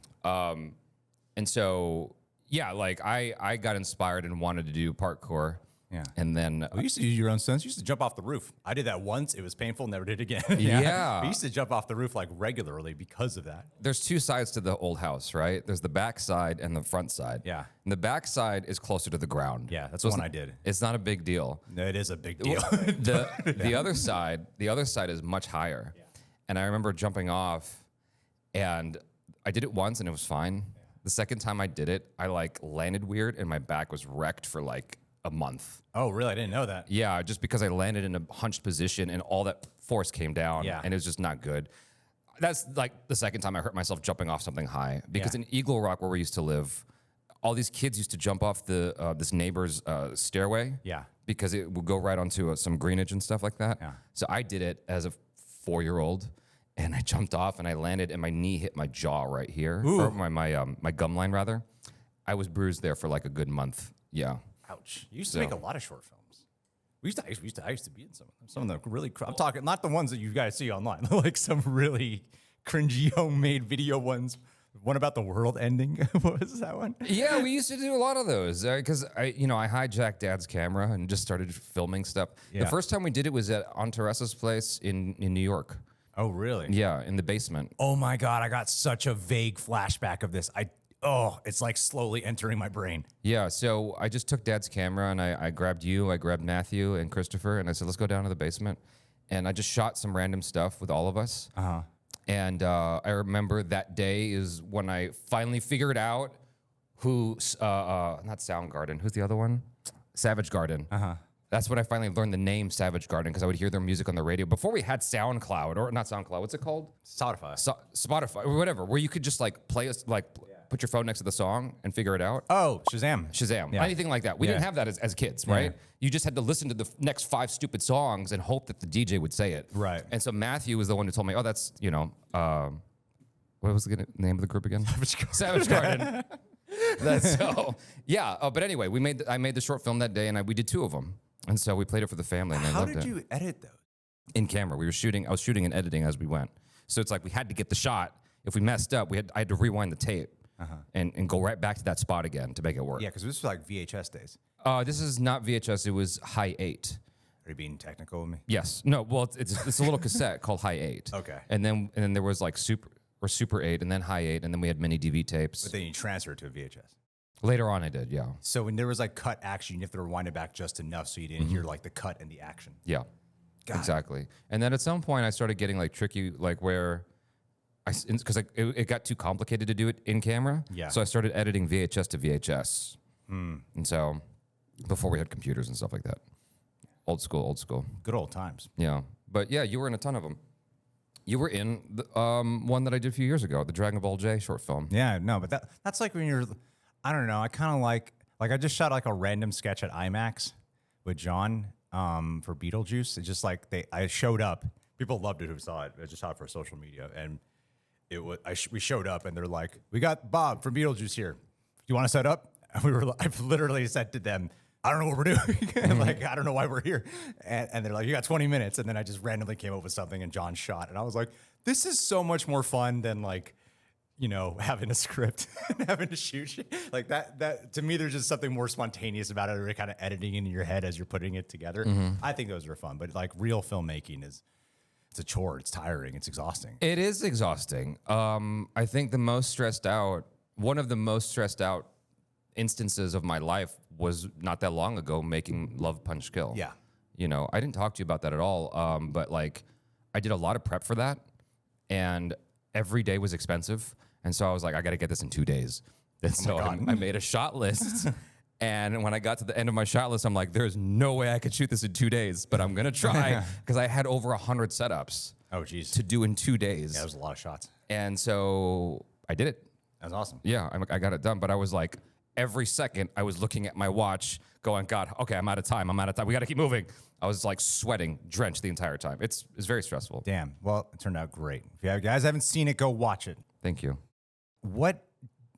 And so, yeah, like I got inspired and wanted to do parkour. Yeah. And then We used to use Your Own Stunts. You used to jump off the roof. I did that once. It was painful. Never did it again. Yeah. We used to jump off the roof like regularly because of that. there's two sides to the old house, right? There's the back side and the front side. Yeah. And the back side is closer to the ground. Yeah, that's So the it's one I did. It's not a big deal. No, it is a big deal. The other side is much higher. Yeah. And I remember jumping off, and I did it once and it was fine. Yeah. The second time I did it, I like landed weird and my back was wrecked for like a month. Oh, really? I didn't know that. Yeah, just because I landed in a hunched position and all that force came down, Yeah. and it was just not good. That's like the second time I hurt myself jumping off something high. Because Yeah. in Eagle Rock, where we used to live, all these kids used to jump off the this neighbor's stairway. Yeah. Because it would go right onto some greenage and stuff like that. Yeah. So I did it as a 4-year-old, and I jumped off and I landed, and my knee hit my jaw right here, or my gum line rather. I was bruised there for like a good month. Yeah. Ouch. You used to make a lot of short films. I used to be in some of them. Some of the really, I'm talking, not the ones that you guys see online, like some really cringy homemade video ones. One about the world ending. What was that one? Yeah, we used to do a lot of those because I hijacked Dad's camera and just started filming stuff. Yeah. The first time we did it was on Teresa's place in New York. Oh, really? Yeah, in the basement. Oh my God, I got such a vague flashback of this. It's like slowly entering my brain. Yeah, so I just took Dad's camera and I grabbed you, I grabbed Matthew and Christopher, and I said, let's go down to the basement. And I just shot some random stuff with all of us. Uh-huh. And I remember that day is when I finally figured out who's, not Soundgarden, who's the other one? Savage Garden. Uh-huh. That's when I finally learned the name Savage Garden, because I would hear their music on the radio. Before we had SoundCloud, or not SoundCloud, what's it called? Spotify, or whatever, where you could just like play, put your phone next to the song and figure it out. Oh, Shazam. Yeah. Anything like that. We didn't have that as kids, right? Yeah. You just had to listen to the next 5 stupid songs and hope that the DJ would say it. Right. And so Matthew was the one who told me, oh, that's, what was the name of the group again? Savage Garden. But anyway, I made the short film that day, and we did 2 of them. And so we played it for the family, and they How loved did it. you edit those? In camera. I was shooting and editing as we went. So it's like we had to get the shot. If we messed up, I had to rewind the tape and go right back to that spot again to make it work. Yeah, because this was like VHS days. This is not VHS. It was High 8. Are you being technical with me? Yes. No. Well, it's a little cassette called High 8. Okay. And then there was like Super 8, and then High 8, and then we had mini DV tapes. But then you transfer it to a VHS. Later on, I did. Yeah. So when there was like cut action, you have to rewind it back just enough so you didn't hear like the cut and the action. Yeah. God. Exactly. And then at some point, I started getting like tricky, like where because it got too complicated to do it in camera. Yeah. So I started editing VHS to VHS. And so before we had computers and stuff like that. Old school. Good old times. Yeah. But yeah, you were in a ton of them. You were in the one that I did a few years ago, the Dragon Ball J short film. Yeah, no, but that's like when you're, I don't know, I kind of like I just shot like a random sketch at IMAX with John for Beetlejuice. It's just like I showed up. People loved it who saw it. I just saw it for social media, and we showed up, and they're like, "We got Bob from Beetlejuice here. Do you want to set up?" And I've literally said to them, "I don't know what we're doing. Like, I don't know why we're here." And they're like, "You got 20 minutes." And then I just randomly came up with something, and John shot, and I was like, "This is so much more fun than like, having a script and having to shoot shit. Like that to me, there's just something more spontaneous about it, or kind of editing in your head as you're putting it together. I think those are fun, but like real filmmaking it's a chore. It's tiring. It's exhausting. It is exhausting. I think one of the most stressed out instances of my life was not that long ago making Love Punch Kill. Yeah. I didn't talk to you about that at all. But like I did a lot of prep for that, and every day was expensive. And so I was like, I got to get this in 2 days. And so I made a shot list. And when I got to the end of my shot list, I'm like, there's no way I could shoot this in 2 days, but I'm going to try, because I had over 100 setups to do in 2 days. Yeah, that was a lot of shots. And so I did it. That was awesome. Yeah, I got it done. But I was like, every second I was looking at my watch going, God, okay, I'm out of time. We got to keep moving. I was like sweating, drenched the entire time. It's very stressful. Damn. Well, it turned out great. If you guys haven't seen it, go watch it. Thank you. What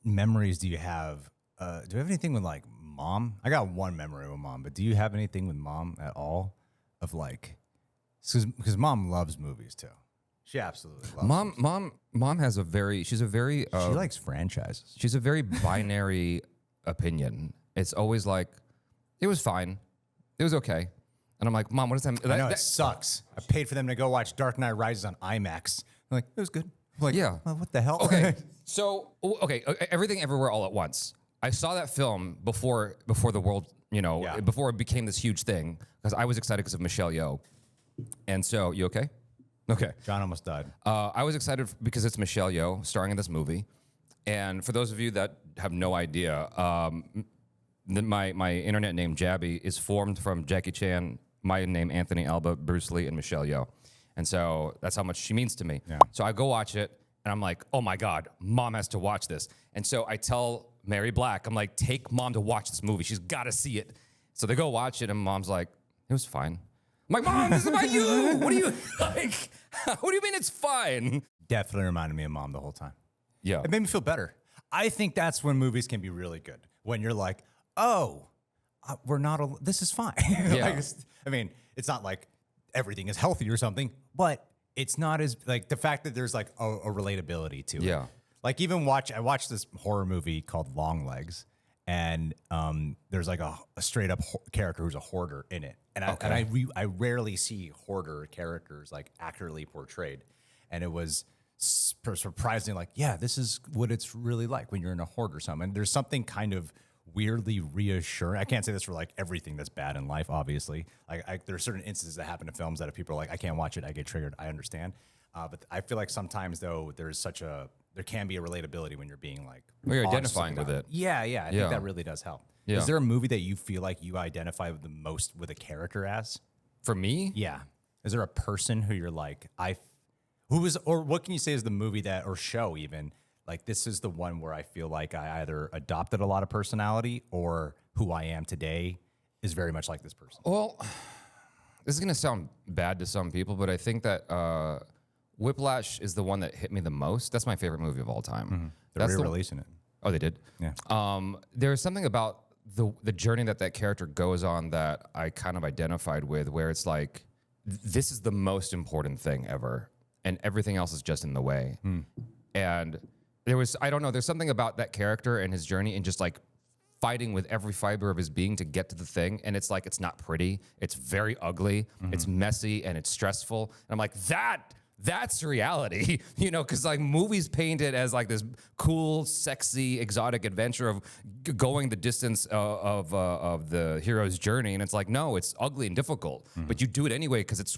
memories do you have? Do you have anything with like mom? I got one memory with mom, but do you have anything with mom at all? Of like, because mom loves movies too. She absolutely loves Mom has a very, she's a very, she likes franchises. she's a very binary opinion. It's always like, it was fine. It was okay. And I'm like, Mom, what does that mean? I know it sucks. I paid for them to go watch Dark Knight Rises on IMAX. I'm like, it was good. I'm like, Yeah. well, what the hell? Okay. So, okay, Everything Everywhere All at Once. I saw that film before the world, before it became this huge thing, because I was excited because of Michelle Yeoh. And so, you okay? Okay. John almost died. I was excited because it's Michelle Yeoh starring in this movie. And for those of you that have no idea, my internet name, Jaby, is formed from Jackie Chan, my name, Anthony Alba, Bruce Lee, and Michelle Yeoh. And so that's how much she means to me. Yeah. So I go watch it, and I'm like, oh my God, Mom has to watch this. And so I tell Mary Black, I'm like, take Mom to watch this movie. She's got to see it. So they go watch it, and Mom's like, it was fine. I'm like, Mom, this is about you. What do you like? What do you mean it's fine? Definitely reminded me of Mom the whole time. Yeah. It made me feel better. I think that's when movies can be really good. When you're like, oh, we're not, this is fine. Yeah. I mean, it's not like everything is healthy or something, but it's not as, like, the fact that there's like a relatability to it. Yeah. Like I watched this horror movie called Long Legs, and there's like a straight up character who's a hoarder in it. And I rarely see hoarder characters like accurately portrayed. And it was surprisingly like, yeah, this is what it's really like when you're in a hoard or something. And there's something kind of weirdly reassuring. I can't say this for like everything that's bad in life, obviously. Like there are certain instances that happen in films that if people are like, I can't watch it, I get triggered. I understand. But I feel like sometimes though there can be a relatability when you're being like, Well, you're honest identifying with it. Yeah, I think that really does help. Yeah. Is there a movie that you feel like you identify with the most with a character as? For me? Yeah. Is there a person who you're like, or what can you say is the movie that, or show even, like this is the one where I feel like I either adopted a lot of personality or who I am today is very much like this person? Well, this is going to sound bad to some people, but I think that Whiplash is the one that hit me the most. That's my favorite movie of all time. Mm-hmm. They're re-releasing it. Oh, they did? Yeah. There's something about the journey that character goes on that I kind of identified with, where it's like, this is the most important thing ever, and everything else is just in the way. And there's something about that character and his journey and just like fighting with every fiber of his being to get to the thing. And it's like, it's not pretty. It's very ugly. It's messy and it's stressful. And I'm like, that's reality, because like movies paint it as like this cool, sexy, exotic adventure of going the distance of the hero's journey, and it's like, no, it's ugly and difficult, but you do it anyway because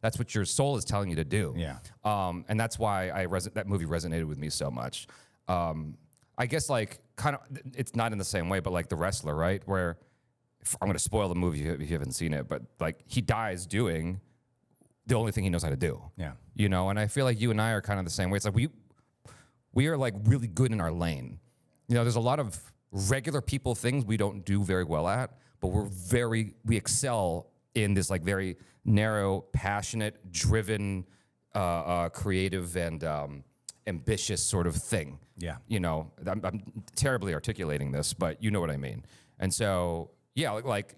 that's what your soul is telling you to do. Yeah. And that's why that movie resonated with me so much. I guess like kind of it's not in the same way, but like The Wrestler, right? Where I'm going to spoil the movie if you haven't seen it, but like he dies doing the only thing he knows how to do. Yeah. And I feel like you and I are kind of the same way. It's like we are like really good in our lane. There's a lot of regular people things we don't do very well at, but we excel in this like very narrow, passionate, driven, creative and ambitious sort of thing. Yeah. I'm terribly articulating this, but you know what I mean. And so, yeah, like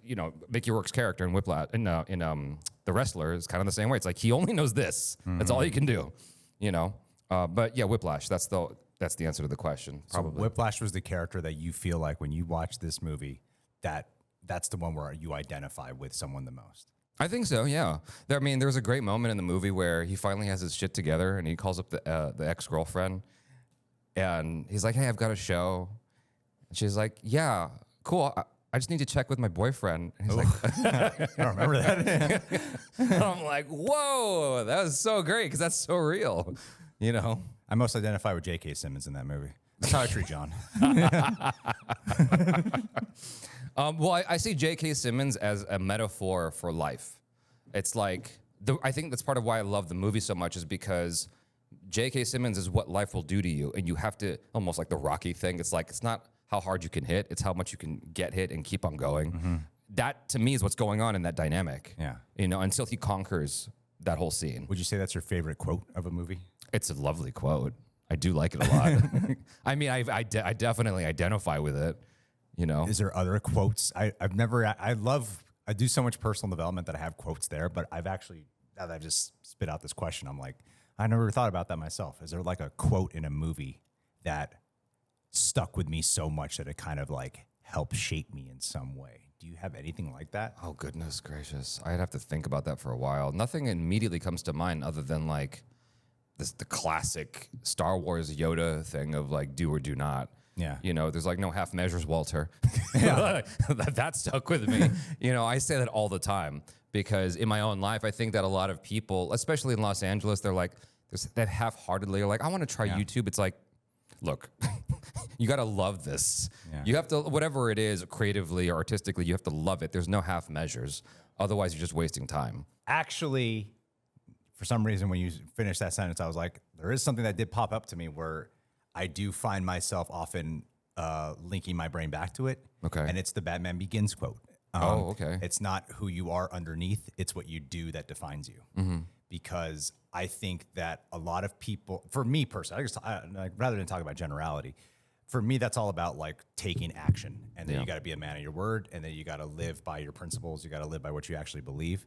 Mickey Rourke's character in Whiplash in The Wrestler is kind of the same way. It's like he only knows this. That's all he can do. But yeah, Whiplash. That's the answer to the question. Probably. So Whiplash was the character that you feel like when you watch this movie, that's the one where you identify with someone the most. I think so. Yeah. There's a great moment in the movie where he finally has his shit together and he calls up the ex-girlfriend and he's like, "Hey, I've got a show." And she's like, "Yeah, cool. I just need to check with my boyfriend." And he's like, I don't remember that. and I'm like, whoa, that was so great because that's so real, I most identify with J.K. Simmons in that movie. That's how I treat John. Well, I see J.K. Simmons as a metaphor for life. It's like, I think that's part of why I love the movie so much is because J.K. Simmons is what life will do to you. And you have to, almost like the Rocky thing, it's like, it's not how hard you can hit, it's how much you can get hit and keep on going. That, to me, is what's going on in that dynamic. Yeah. Until he conquers that whole scene. Would you say that's your favorite quote of a movie? It's a lovely quote. I do like it a lot. I definitely identify with it. Is there other quotes? I do so much personal development that I have quotes there, but now that I've just spit out this question, I'm like, I never thought about that myself. Is there like a quote in a movie that stuck with me so much that it kind of like helped shape me in some way? Do you have anything like that? Oh, goodness gracious. I'd have to think about that for a while. Nothing immediately comes to mind other than like the classic Star Wars Yoda thing of like do or do not. Yeah. You know, there's like no half measures, Walter. Yeah. that stuck with me. You know, I say that all the time because in my own life, I think that a lot of people, especially in Los Angeles, they're like, that half-heartedly are like, I want to try YouTube. It's like, look, you got to love this. Yeah. You have to, whatever it is, creatively or artistically, you have to love it. There's no half measures. Otherwise, you're just wasting time. Actually, for some reason, when you finished that sentence, I was like, there is something that did pop up to me where I do find myself often linking my brain back to it. Okay. And it's the Batman Begins quote. Okay. It's not who you are underneath, it's what you do that defines you. Because I think that a lot of people, for me personally, rather than talk about generality, for me, that's all about like taking action. And then you got to be a man of your word. And then you got to live by your principles. You got to live by what you actually believe.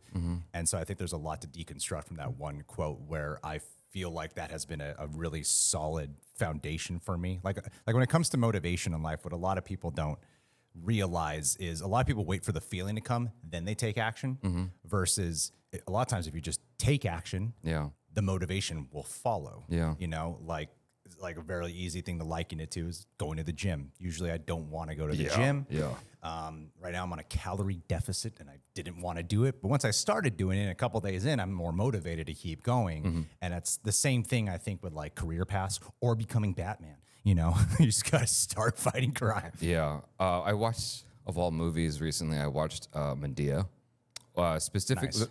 And so I think there's a lot to deconstruct from that one quote where I feel like that has been a really solid foundation for me. Like when it comes to motivation in life, what a lot of people don't realize is a lot of people wait for the feeling to come, then they take action versus a lot of times if you just take action, the motivation will follow. Yeah. You know, like a very easy thing to liken it to is going to the gym. Usually I don't want to go to the gym. Yeah. Right now I'm on a calorie deficit and I didn't want to do it. But once I started doing it, a couple days in, I'm more motivated to keep going. And it's the same thing I think with like career paths or becoming Batman. You know, you just got to start fighting crime. Yeah. I watched, of all movies recently, I watched Medea. The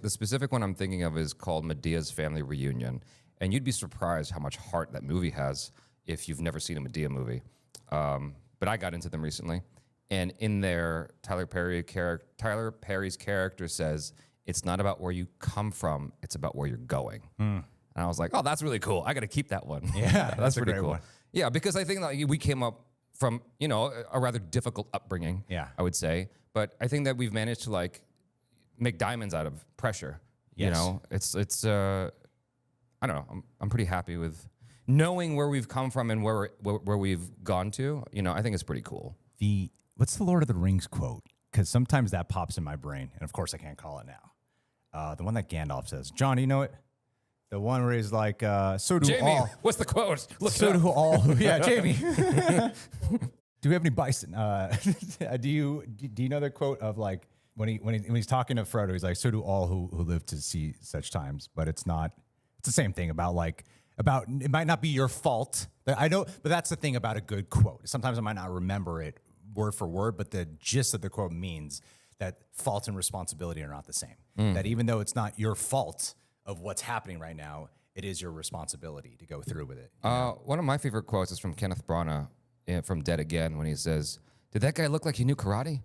specific one I'm thinking of is called Medea's Family Reunion. And you'd be surprised how much heart that movie has if you've never seen a Medea movie. But I got into them recently. And in there, Tyler Perry's character says, it's not about where you come from, it's about where you're going. And I was like, oh, that's really cool. I got to keep that one. Yeah, that's a pretty great cool. one. Yeah, because I think that we came up from, you know, a rather difficult upbringing, I would say. But I think that we've managed to like make diamonds out of pressure. You know, it's I don't know. I'm pretty happy with knowing where we've come from and where we've gone to. You know, I think it's pretty cool. What's the Lord of the Rings quote? Because sometimes that pops in my brain, and of course I can't call it now. The one that Gandalf says. John, do you know it? The one where he's like, so do Jamie, all. what's the quote? Look So do all. Yeah, Jamie. Do we have any bison? Do you know the quote of like when he's talking to Frodo, he's like, so do all who live to see such times, but it's not. It's the same thing about it might not be your fault. I know, but that's the thing about a good quote. Sometimes I might not remember it word for word, but the gist of the quote means that fault and responsibility are not the same. That even though it's not your fault of what's happening right now, it is your responsibility to go through with it. One of my favorite quotes is from Kenneth Branagh from Dead Again when he says, did that guy look like he knew karate?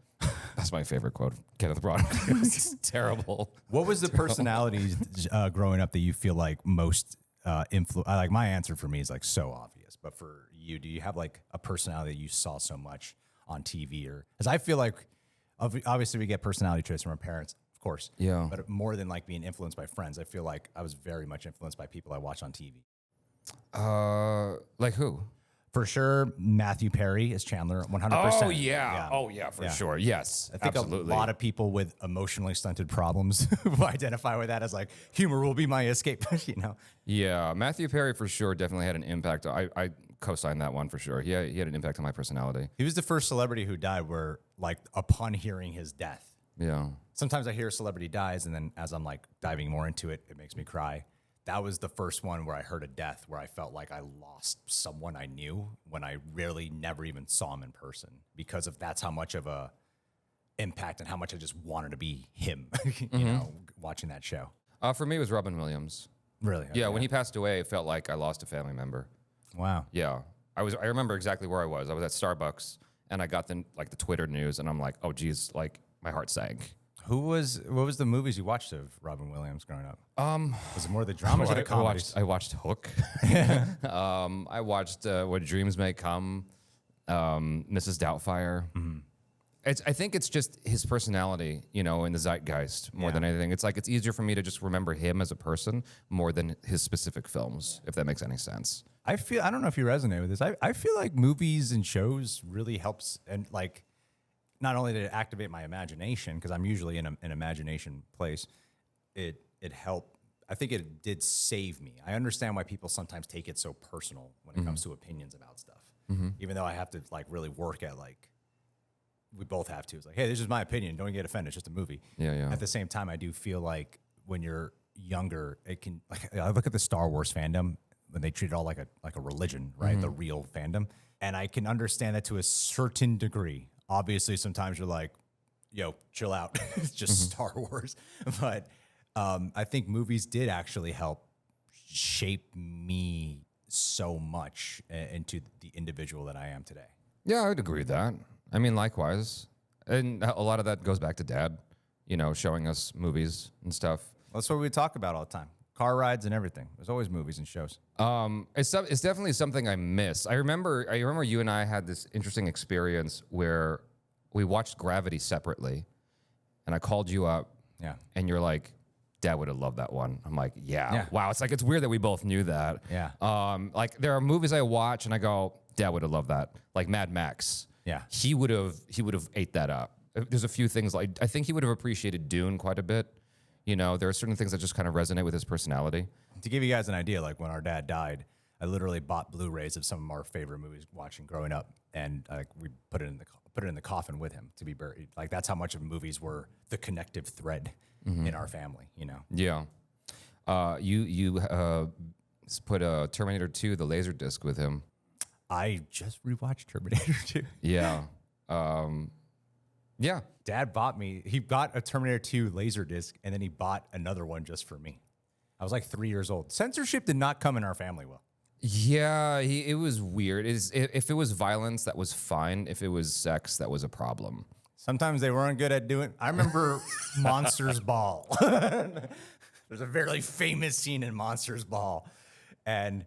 That's my favorite quote, Kenneth Branagh. It's terrible. What was the personalities growing up that you feel like most like my answer for me is like so obvious, but for you, do you have like a personality that you saw so much on TV? Or because I feel like obviously we get personality traits from our parents, of course. Yeah. But more than like being influenced by friends, I feel like I was very much influenced by people I watch on TV. Like who? For sure, Matthew Perry is Chandler, 100%. Oh, yeah. Oh, yeah, for sure. Yes, I think absolutely. a lot of people with emotionally stunted problems will identify with that as like, humor will be my escape, you know? Yeah, Matthew Perry for sure definitely had an impact. I co-signed that one for sure. He had an impact on my personality. He was the first celebrity who died where, like, upon hearing his death. Yeah. Sometimes I hear a celebrity dies, and then as I'm, like, diving more into it, it makes me cry. That was the first one where I heard a death where I felt like I lost someone I knew when I really never even saw him in person because of that's how much of a impact and how much I just wanted to be him, you know, watching that show. For me, it was Robin Williams. Really? Okay. Yeah, when he passed away, it felt like I lost a family member. Wow. Yeah. I remember exactly where I was. I was at Starbucks, and I got the Twitter news, and I'm like, oh, geez, like, my heart sank. What was the movies you watched of Robin Williams growing up? Was it more the dramas or the comedies? I watched Hook. I watched What Dreams May Come, Mrs. Doubtfire. I think it's just his personality, in the zeitgeist more than anything. It's like it's easier for me to just remember him as a person more than his specific films, if that makes any sense. I don't know if you resonate with this. I feel like movies and shows really helps, and like not only did it activate my imagination, because I'm usually in an imagination place, it helped. I think it did save me. I understand why people sometimes take it so personal when it comes to opinions about stuff. Even though I have to like really work at like, we both have to. It's like, hey, this is my opinion. Don't get offended. It's just a movie. Yeah. At the same time, I do feel like when you're younger, it can. Like, I look at the Star Wars fandom when they treat it all like a religion, right? The real fandom, and I can understand that to a certain degree. Obviously, sometimes you're like, yo, chill out. It's just Star Wars, but I think movies did actually help shape me so much into the individual that I am today. Yeah, I would agree with that. I mean, likewise. And a lot of that goes back to Dad, showing us movies and stuff. That's what we talk about all the time. Car rides and everything. There's always movies and shows. It's definitely something I miss. I remember you and I had this interesting experience where we watched Gravity separately, and I called you up. Yeah. And you're like, Dad would have loved that one. I'm like, Yeah. wow. It's weird that we both knew that. Yeah. Like there are movies I watch and I go, Dad would have loved that. Like Mad Max. Yeah. He would have ate that up. There's a few things like I think he would have appreciated Dune quite a bit. There are certain things that just kind of resonate with his personality. To give you guys an idea, like when our dad died, I literally bought Blu-rays of some of our favorite movies watching growing up, and we put it in the coffin with him to be buried. Like that's how much of movies were the connective thread in our family. Yeah. You put Terminator 2, the Laserdisc, with him. I just rewatched Terminator 2. Yeah. Yeah. Dad he got a Terminator 2 Laserdisc, and then he bought another one just for me. I was like 3 years old. Censorship did not come in our family well. Yeah, it was weird. If it was violence, that was fine. If it was sex, that was a problem. Sometimes they weren't good at doing. I remember Monsters Ball. There's a very famous scene in Monsters Ball, and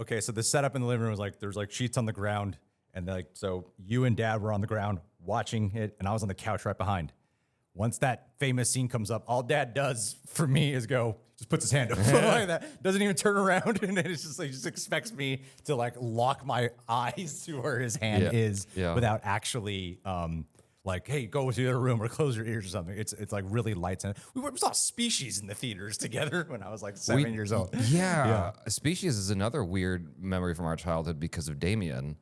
okay, so the setup in the living room was like there's like sheets on the ground, and so you and Dad were on the ground watching it, and I was on the couch right behind. Once that famous scene comes up, all Dad does for me is just puts his hand up like that. Doesn't even turn around, and then it's just like just expects me to like lock my eyes to where his hand is without actually like, hey, go to the other room or close your ears or something. It's like really lights. And we saw Species in the theaters together when I was like 7 years old. Yeah. Species is another weird memory from our childhood because of Damien.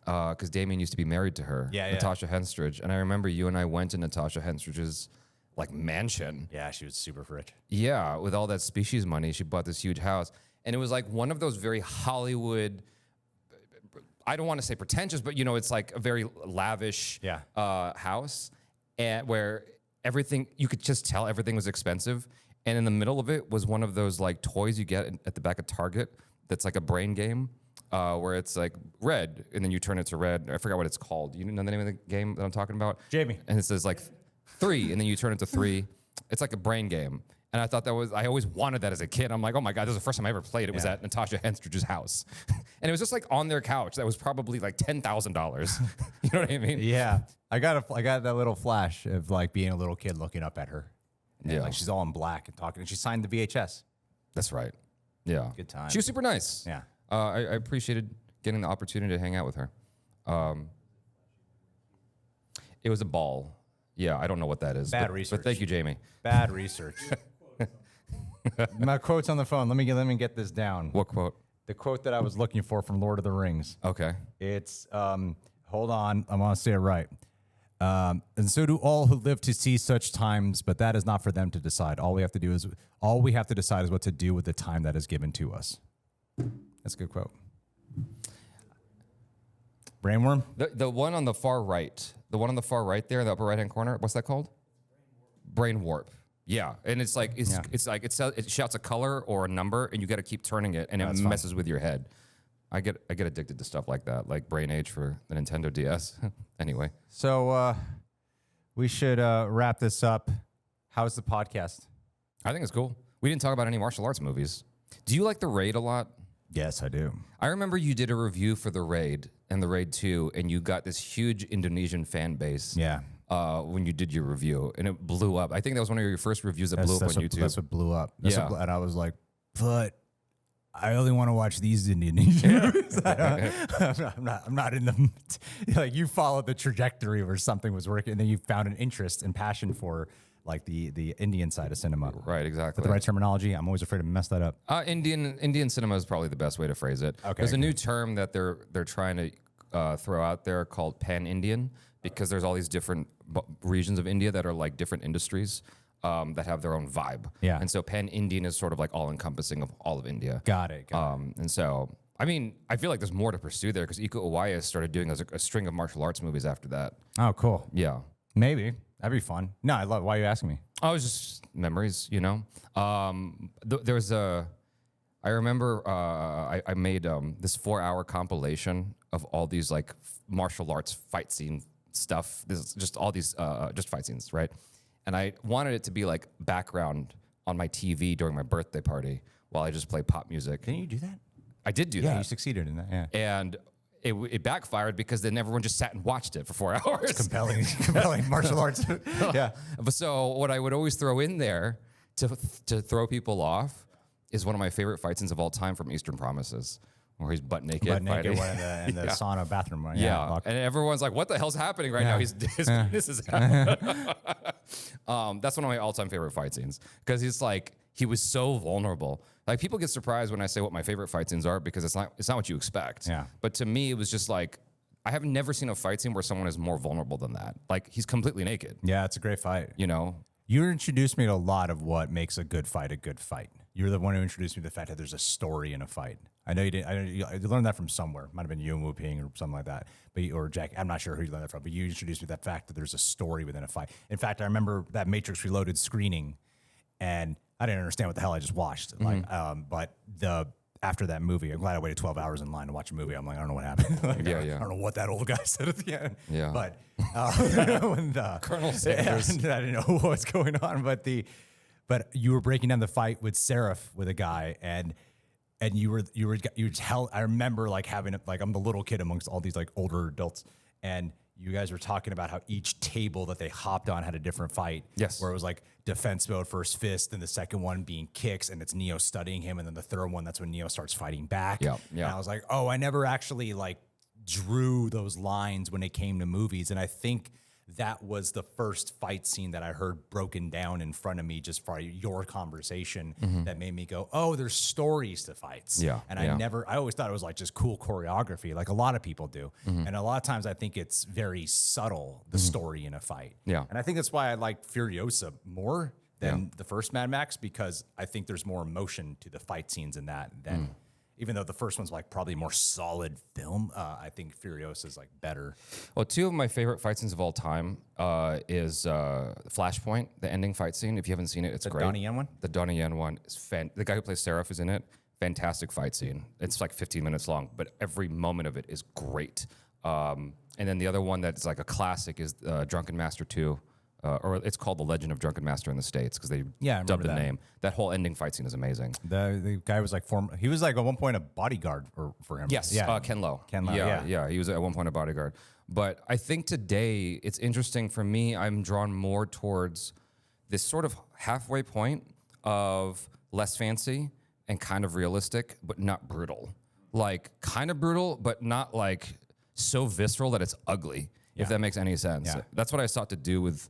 Because Damien used to be married to her, Natasha Henstridge. And I remember you and I went to Natasha Henstridge's like mansion. Yeah, she was super rich. Yeah, with all that Species money, she bought this huge house. And it was like one of those very Hollywood, I don't want to say pretentious, but it's like a very lavish house, and where everything, you could just tell everything was expensive. And in the middle of it was one of those like toys you get at the back of Target that's like a brain game. Where it's like red, and then you turn it to red. I forgot what it's called. You know the name of the game that I'm talking about? Jaby. And it says like 3, and then you turn it to 3. It's like a brain game. And I thought I always wanted that as a kid. I'm like, oh my God, this is the first time I ever played. It was at Natasha Henstridge's house. And it was just like on their couch. That was probably like $10,000. You know what I mean? Yeah. I got that little flash of like being a little kid looking up at her. And like she's all in black and talking, and she signed the VHS. That's right. Yeah. Good time. She was super nice. Yeah. I appreciated getting the opportunity to hang out with her. It was a ball. Yeah, I don't know what that is. Bad research. But thank you, Jamie. Bad research. My quote's on the phone. Let me get this down. What quote? The quote that I was looking for from Lord of the Rings. Okay. It's hold on, I want to say it right. And so do all who live to see such times, but that is not for them to decide. All we have to decide is what to do with the time that is given to us. That's a good quote. Brainworm? The one on the far right. The one on the far right there, in the upper right hand corner. What's that called? Brain warp. Yeah, and it's like it shouts a color or a number, and you got to keep turning it, and it messes with your head. I get addicted to stuff like that, like Brain Age for the Nintendo DS. Anyway, so we should wrap this up. How's the podcast? I think it's cool. We didn't talk about any martial arts movies. Do you like The Raid a lot? Yes, I do. I remember you did a review for The Raid and The Raid 2, and you got this huge Indonesian fan base. Yeah. when you did your review, and it blew up. I think that was one of your first reviews that blew up on YouTube. That's what blew up. Yeah. And I was like, but I only want to watch these Indian movies. I'm not in the like you followed the trajectory where something was working, and then you found an interest and passion for like the Indian side of cinema. Right, exactly. The right terminology. I'm always afraid to mess that up. Indian cinema is probably the best way to phrase it. Okay, there's a new term that they're trying to throw out there called pan-Indian, because there's all these different regions of India that are like different industries that have their own vibe. Yeah. And so pan-Indian is sort of like all-encompassing of all of India. Got it. And so, I mean, I feel like there's more to pursue there because Iko Uwais started doing a string of martial arts movies after that. Oh, cool. Yeah. Maybe. That'd be fun. No, I love. Why are you asking me? Oh, it was just memories, you know. There's I remember I made this 4-hour compilation of all these like martial arts fight scene stuff. This is just all these just fight scenes, right? And I wanted it to be like background on my TV during my birthday party while I just play pop music. Can you do that? I did do Yeah, that. you succeeded in that. Yeah. And it backfired because then everyone just sat and watched it for 4 hours. Compelling martial arts. Yeah. But so what I would always throw in there to throw people off is one of my favorite fight scenes of all time from Eastern Promises, where he's butt naked But naked fighting. in the sauna bathroom. Right? Yeah, and everyone's like, "What the hell's happening right now?" His penis is out. That's one of my all-time favorite fight scenes because he was so vulnerable. Like people get surprised when I say what my favorite fight scenes are because it's not what you expect. Yeah. But to me, it was just like I have never seen a fight scene where someone is more vulnerable than that. Like he's completely naked. Yeah, it's a great fight. You know. You introduced me to a lot of what makes a good fight a good fight. You're the one who introduced me to the fact that there's a story in a fight. I know you didn't. I learned that from somewhere. Might have been you and Wu Ping or something like that. Or Jack. I'm not sure who you learned that from. But you introduced me to that fact that there's a story within a fight. In fact, I remember that Matrix Reloaded screening, and I didn't understand what the hell I just watched. But after that movie, I'm glad I waited 12 hours in line to watch a movie. I'm like, I don't know what happened. I don't know what that old guy said at the end. Yeah. But when Colonel Sanders. I didn't know what's going on. But you were breaking down the fight with Seraph with a guy, and you tell. I remember like having like I'm the little kid amongst all these like older adults, and you guys were talking about how each table that they hopped on had a different fight. Yes. Where it was like defense mode, first fist, and the second one being kicks, and it's Neo studying him, and then the third one, that's when Neo starts fighting back. Yeah. And I was like, oh, I never actually like drew those lines when it came to movies, and I think that was the first fight scene that I heard broken down in front of me just for your conversation that made me go, oh, there's stories to fights. Yeah. And I always thought it was like just cool choreography, like a lot of people do. And a lot of times I think it's very subtle, the story in a fight. Yeah. And I think that's why I like Furiosa more than the first Mad Max, because I think there's more emotion to the fight scenes in that than even though the first one's like probably more solid film, I think Furiosa is like better. Well, two of my favorite fight scenes of all time is Flashpoint, the ending fight scene. If you haven't seen it, it's great. Donnie Yen one? The Donnie Yen one is the guy who plays Seraph is in it. Fantastic fight scene. It's like 15 minutes long, but every moment of it is great. And then the other one that's like a classic is Drunken Master 2. Or it's called The Legend of Drunken Master in the States because they dubbed the name. That whole ending fight scene is amazing. The guy was like he was like at one point a bodyguard for him. Yes, Ken Lo. Yeah, he was at one point a bodyguard. But I think today it's interesting for me. I'm drawn more towards this sort of halfway point of less fancy and kind of realistic, but not brutal. Like kind of brutal, but not like so visceral that it's ugly. If that makes any sense. Yeah. That's what I sought to do with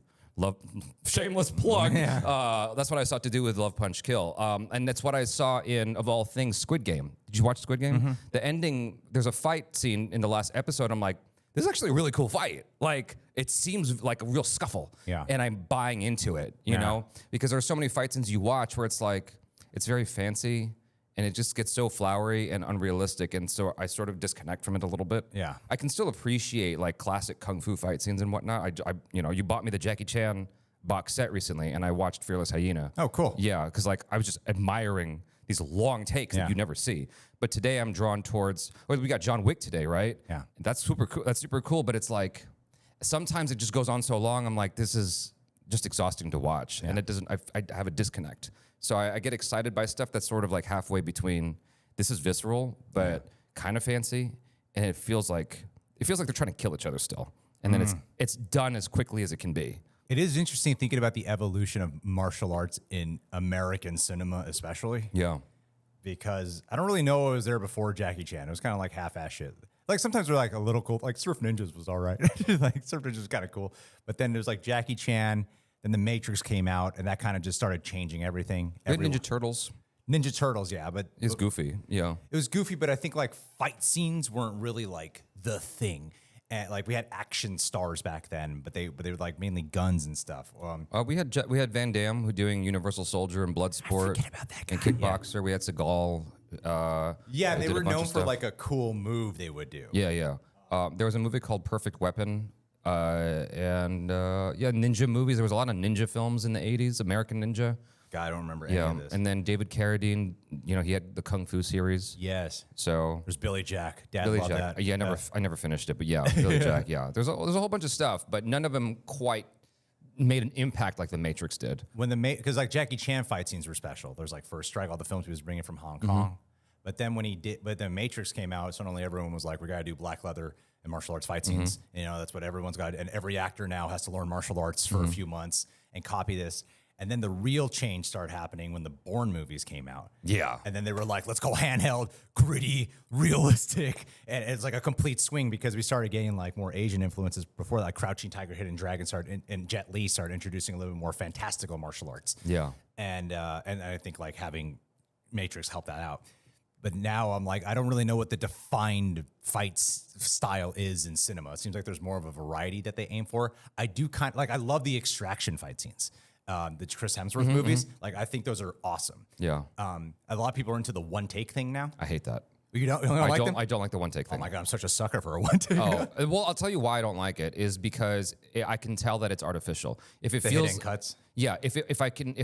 shameless plug. That's what I sought to do with Love Punch Kill. And that's what I saw in, of all things, Squid Game. Did you watch Squid Game? The ending, there's a fight scene in the last episode. I'm like, this is actually a really cool fight. Like, it seems like a real scuffle. Yeah. And I'm buying into it, you know? Because there's so many fight scenes you watch where it's like, it's very fancy, and it just gets so flowery and unrealistic, and so I sort of disconnect from it a little bit. Yeah. I can still appreciate like classic kung fu fight scenes and whatnot. You bought me the Jackie Chan box set recently, and I watched Fearless Hyena. Oh, cool. Yeah, because like I was just admiring these long takes that you never see. But today I'm drawn towards. Well, we got John Wick today, right? Yeah. That's super cool. That's super cool. But it's like sometimes it just goes on so long. I'm like, this is just exhausting to watch, and it doesn't. I have a disconnect. So I get excited by stuff that's sort of like halfway between this is visceral but kind of fancy, and it feels like they're trying to kill each other still. and then it's done as quickly as it can be. It is interesting thinking about the evolution of martial arts in American cinema, especially. Yeah. Because I don't really know what was there before Jackie Chan. It was kind of like half-ass shit. Like sometimes they're like a little cool. Like Surf Ninjas was all right. Like Surf Ninjas was kind of cool. But then there's like Jackie Chan. Then The Matrix came out, and that kind of just started changing everything. Ninja Turtles. Ninja Turtles, yeah, but It's goofy. Yeah. it was goofy. But I think like fight scenes weren't really like the thing. And like we had action stars back then, but they were like mainly guns and stuff. We had Van Damme who doing Universal Soldier and Bloodsport. forget about that And guy, Kickboxer. We had Seagal. Yeah, who they did a were bunch known of for stuff. like a cool move they would do. Yeah. There was a movie called Perfect Weapon. Ninja movies. There was a lot of ninja films in the 80s, American Ninja. God, I don't remember any Yeah. of this. And then David Carradine, he had the Kung Fu series. Yes, So there's Billy Jack. Dad Billy loved Jack. that. Yeah, I never finished it, but yeah, Billy Jack. Yeah, there's a whole bunch of stuff, but none of them quite made an impact like The Matrix did. When because like Jackie Chan fight scenes were special. There's like First Strike, all the films he was bringing from Hong Mm-hmm. Kong. But then but then Matrix came out, suddenly everyone was like, we got to do black leather and martial arts fight scenes. Mm-hmm. That's what everyone's got. And every actor now has to learn martial arts for a few months and copy this. And then the real change started happening when the Bourne movies came out. Yeah. And then they were like, let's go handheld, gritty, realistic. And it's like a complete swing because we started getting like more Asian influences before that. Like Crouching Tiger, Hidden Dragon and Jet Li started introducing a little bit more fantastical martial arts. Yeah. And I think like having Matrix helped that out. But now I'm like, I don't really know what the defined fights style is in cinema. It seems like there's more of a variety that they aim for. I do I love the Extraction fight scenes. The Chris Hemsworth movies, like I think those are awesome. Yeah. A lot of people are into the one take thing now. I hate that. You don't like them? I don't like the one take Oh thing. my god, I'm such a sucker for a one take. Oh, well, I'll tell you why I don't like it is because I can tell that it's artificial. If it The feels hidden cuts. Yeah, if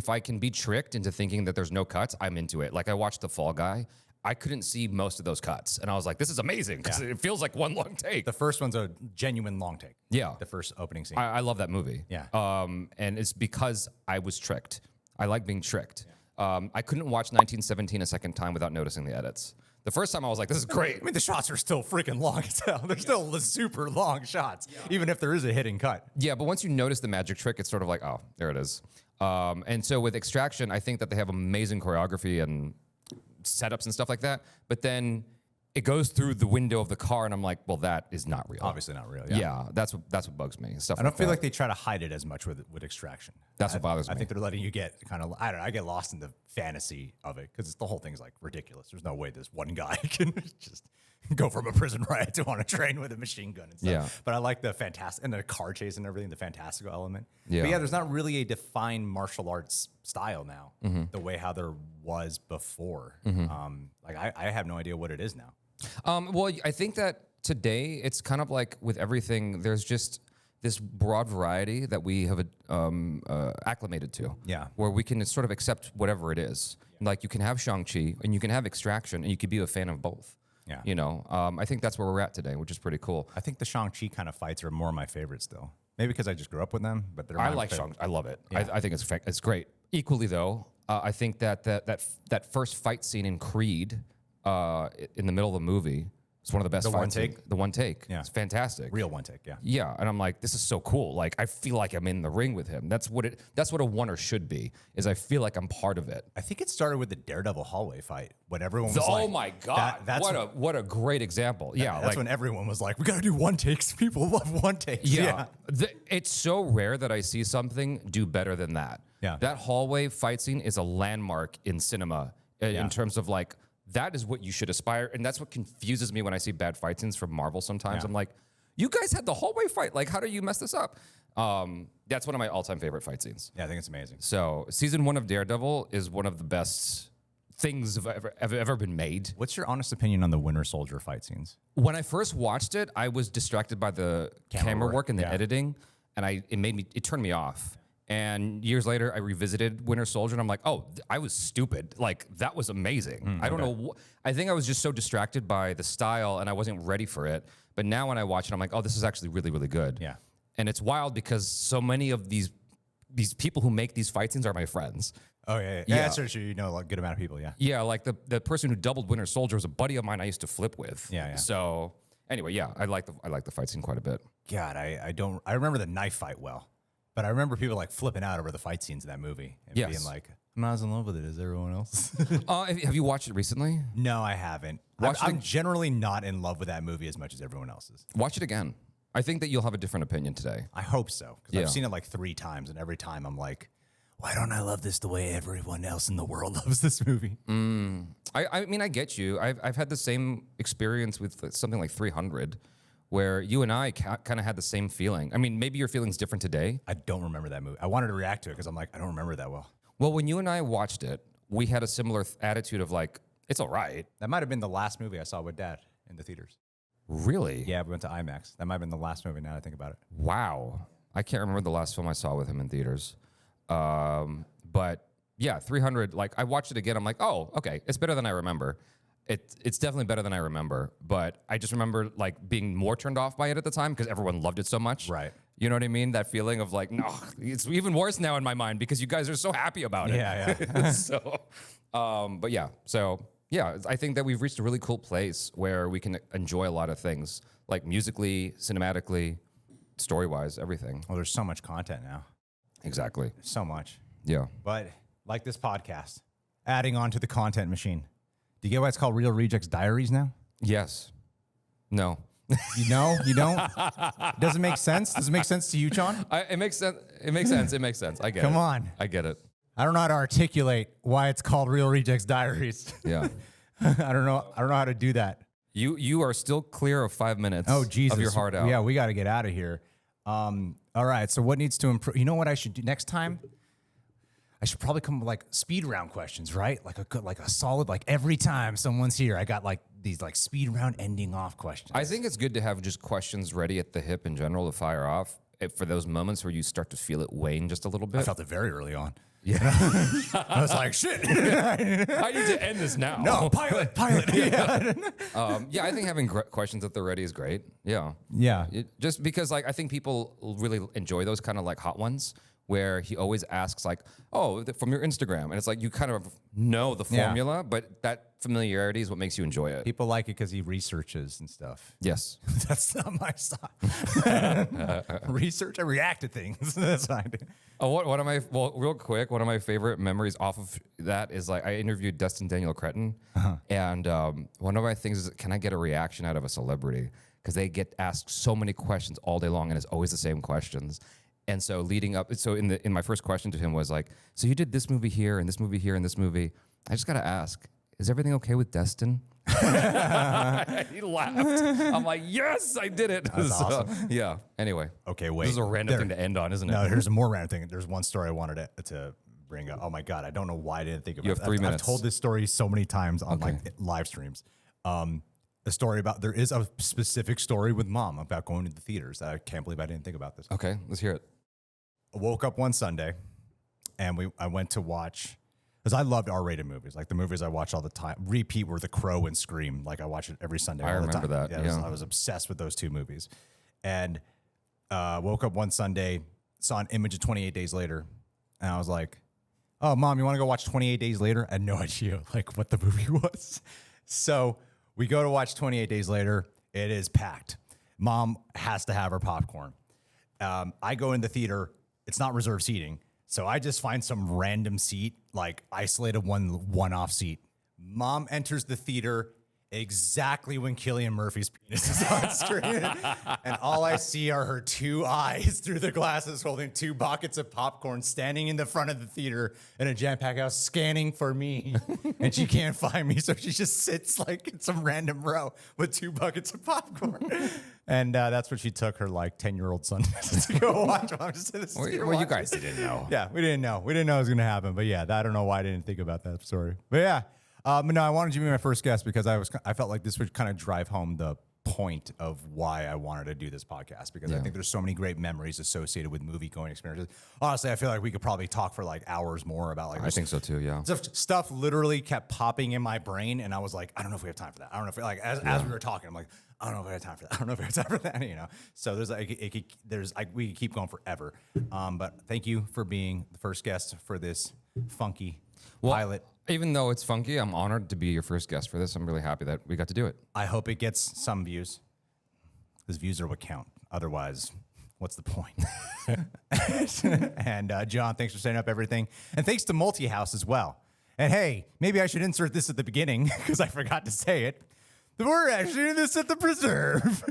I can be tricked into thinking that there's no cuts, I'm into it. Like I watched The Fall Guy. I couldn't see most of those cuts, and I was like, "This is amazing" because it feels like one long take. The first one's a genuine long take. Yeah. The first opening scene. I love that movie. Yeah. And it's because I was tricked. I like being tricked. I couldn't watch 1917 a second time without noticing the edits. The first time I was like, "This is great." I mean, the shots are still freaking long as hell. They're still super long shots, even if there is a hidden cut. Yeah, but once you notice the magic trick, it's sort of like, oh, there it is. And so with Extraction, I think that they have amazing choreography and setups and stuff like that. But then it goes through the window of the car, and I'm like, well, that is not real. Obviously not real. Yeah, that's what bugs me. Stuff. I don't feel like they try to hide it as much with Extraction. That's what bothers me. I think they're letting you get kind of, I don't know, I get lost in the fantasy of it because the whole thing's like ridiculous. There's no way this one guy can just go from a prison riot to on a train with a machine gun and stuff. Yeah. But I like the fantastic, and the car chase and everything, the fantastical element. Yeah. But yeah, there's not really a defined martial arts style now, the way how there was before. Like I have no idea what it is now. Well, I think that today it's kind of like with everything, there's just this broad variety that we have acclimated to. Yeah. Where we can sort of accept whatever it is. Like you can have Shang-Chi and you can have Extraction and you could be a fan of both. Yeah. I think that's where we're at today, which is pretty cool. I think the Shang-Chi kind of fights are more of my favorites though. Maybe because I just grew up with them, but they're I my like favorite. Shang. I love it. Yeah. I think it's great. Equally though, I think that first fight scene in Creed in the middle of the movie is one of the best. The fight one scenes. take? The one take. Yeah. It's fantastic. Real one take, yeah. Yeah, and I'm like, this is so cool. Like, I feel like I'm in the ring with him. That's what a oneer should be. Is I feel like I'm part of it. I think it started with the Daredevil hallway fight when everyone was Oh like, my god! that's what a great example. Yeah, that's when everyone was like, we got to do one takes. People love one takes. Yeah. It's so rare that I see something do better than that. Yeah. That hallway fight scene is a landmark in cinema in terms of like, that is what you should aspire. And that's what confuses me when I see bad fight scenes from Marvel sometimes. Yeah. I'm like, you guys had the hallway fight. Like, how do you mess this up? That's one of my all-time favorite fight scenes. Yeah, I think it's amazing. So season 1 of Daredevil is one of the best things have ever been made. What's your honest opinion on the Winter Soldier fight scenes? When I first watched it, I was distracted by the camera work and the editing, and it turned me off. And years later, I revisited Winter Soldier, and I'm like, oh, I was stupid. Like, that was amazing. I don't know. I think I was just so distracted by the style, and I wasn't ready for it. But now when I watch it, I'm like, oh, this is actually really, really good. Yeah. And it's wild because so many of these people who make these fight scenes are my friends. Oh, yeah. That's true. You know a good amount of people, yeah. Yeah, like the person who doubled Winter Soldier was a buddy of mine I used to flip with. Yeah. So Anyway, yeah, I like the fight scene quite a bit. God, I remember the knife fight well, but I remember people like flipping out over the fight scenes in that movie and Yes. being like, I'm not as in love with it as everyone else. Have you watched it recently? No, I haven't. I'm generally not in love with that movie as much as everyone else is. Watch it again. I think that you'll have a different opinion today. I hope so, because Yeah. I've seen it like 3 times, and every time I'm like, why don't I love this the way everyone else in the world loves this movie? I mean, I get you. I've had the same experience with something like 300, where you and I kind of had the same feeling. I mean, maybe your feeling's different today. I don't remember that movie. I wanted to react to it because I'm like, I don't remember that well. Well, when you and I watched it, we had a similar attitude of like, it's all right. That might have been the last movie I saw with Dad in the theaters. Really? Yeah, we went to IMAX. That might have been the last movie now that I think about it. Wow. I can't remember the last film I saw with him in theaters. But yeah, 300, like I watched it again. I'm like, oh, okay. It's better than I remember. It's definitely better than I remember. But I just remember like being more turned off by it at the time because everyone loved it so much. Right. You know what I mean? That feeling of like, no, it's even worse now in my mind because you guys are so happy about it. Yeah. So, but yeah. So yeah, I think that we've reached a really cool place where we can enjoy a lot of things like musically, cinematically, story-wise, everything. Well, there's so much content now. Exactly. So much. Yeah. But like this podcast, adding on to the content machine. Do you get why it's called Real Rejects Diaries now? Yes. No. You know? You don't? Does it make sense? Does it make sense to you, John? It makes sense. It makes sense. It makes sense. I get it. Come on. I get it. I don't know how to articulate why it's called Real Rejects Diaries. Yeah. I don't know how to do that. You are still clear of 5 minutes. Oh, Jesus. Of your heart out. Yeah, we got to get out of here. All right. So what needs to improve? You know what I should do next time? I should probably come with like speed round questions, right? Like a solid, like every time someone's here, I got like these like speed round ending off questions. I think it's good to have just questions ready at the hip in general to fire off for those moments where you start to feel it wane just a little bit. I felt it very early on. Yeah. I was like, shit. I need to end this now. No, pilot. Yeah. Yeah, I think having questions at the ready is great. Yeah. Yeah. Just because like I think people really enjoy those kind of like hot ones where he always asks like, oh, from your Instagram. And it's like you kind of know the formula, but that familiarity is what makes you enjoy it. People like it because he researches and stuff. Yes. That's not my style. Research, I react to things. That's what I do. Oh, real quick, one of my favorite memories off of that is like I interviewed Destin Daniel Cretton, and one of my things is, can I get a reaction out of a celebrity? Because they get asked so many questions all day long, and it's always the same questions. And so leading up, so in my first question to him was like, so you did this movie here, and this movie here, and this movie. I just got to ask, is everything okay with Destin? He laughed. I'm like, yes, I did it. That's awesome. Yeah. Anyway. Okay, wait. This is a random thing to end on, isn't it? No, here's a more random thing. There's one story I wanted to bring up. Oh my God, I don't know why I didn't think about it. You have 3 minutes. I've told this story so many times on like live streams. A story about, there is a specific story with Mom about going to the theaters. I can't believe I didn't think about this. Okay, let's hear it. I woke up one Sunday and I went to watch, because I loved R-rated movies. Like the movies I watch all the time. Repeat were The Crow and Scream. Like I watch it every Sunday. I all the remember time. that, Yeah, I was obsessed with those two movies. And woke up one Sunday, saw an image of 28 Days Later. And I was like, oh, Mom, you want to go watch 28 Days Later? I had no idea like what the movie was. So we go to watch 28 Days Later. It is packed. Mom has to have her popcorn. I go in the theater. It's not reserved seating. So I just find some random seat, like isolated one-off seat. Mom enters the theater exactly when Cillian Murphy's penis is on screen. And all I see are her two eyes through the glasses holding 2 buckets of popcorn, standing in the front of the theater in a jam-packed house, scanning for me. And she can't find me, so she just sits like in some random row with 2 buckets of popcorn. And that's what she took her like 10-year-old son to go watch. I'm just in the theater Well, you guys didn't know. Yeah, we didn't know. We didn't know it was going to happen. But yeah, I don't know why I didn't think about that story. But yeah. But no, I wanted you to be my first guest because I felt like this would kind of drive home the point of why I wanted to do this podcast, because I think there's so many great memories associated with movie going experiences. Honestly, I feel like we could probably talk for like hours more about like I think so too, yeah. Stuff literally kept popping in my brain, and I was like, I don't know if we have time for that. I don't know if like as we were talking, I'm like, I don't know if I have time for that. I don't know if I have time for that. You know, so we could keep going forever. But thank you for being the first guest for this funky pilot. Even though it's funky, I'm honored to be your first guest for this. I'm really happy that we got to do it. I hope it gets some views. Because views are what count. Otherwise, what's the point? And John, thanks for setting up everything. And thanks to Multihouse as well. And hey, maybe I should insert this at the beginning because I forgot to say it. We're actually in this at the Preserve,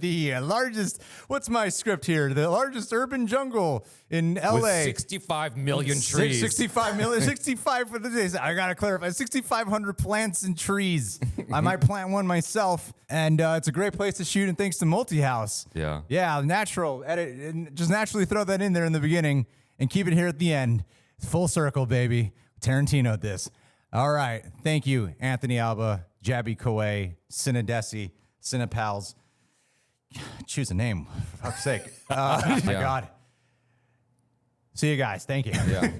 the largest, what's my script here? The largest urban jungle in LA. With 65 million trees. 65 million, 65 for the days. I got to clarify, 6,500 plants and trees. I might plant one myself. And it's a great place to shoot. And thanks to Multihouse. Yeah. Yeah, natural. Edit, and just naturally throw that in there in the beginning and keep it here at the end. Full circle, baby. Tarantino this. All right. Thank you, Anthony Alba, Jaby Koay, CineDesi, Cinepals. Choose a name, for fuck's sake. Oh, my God. See you guys. Thank you. Yeah.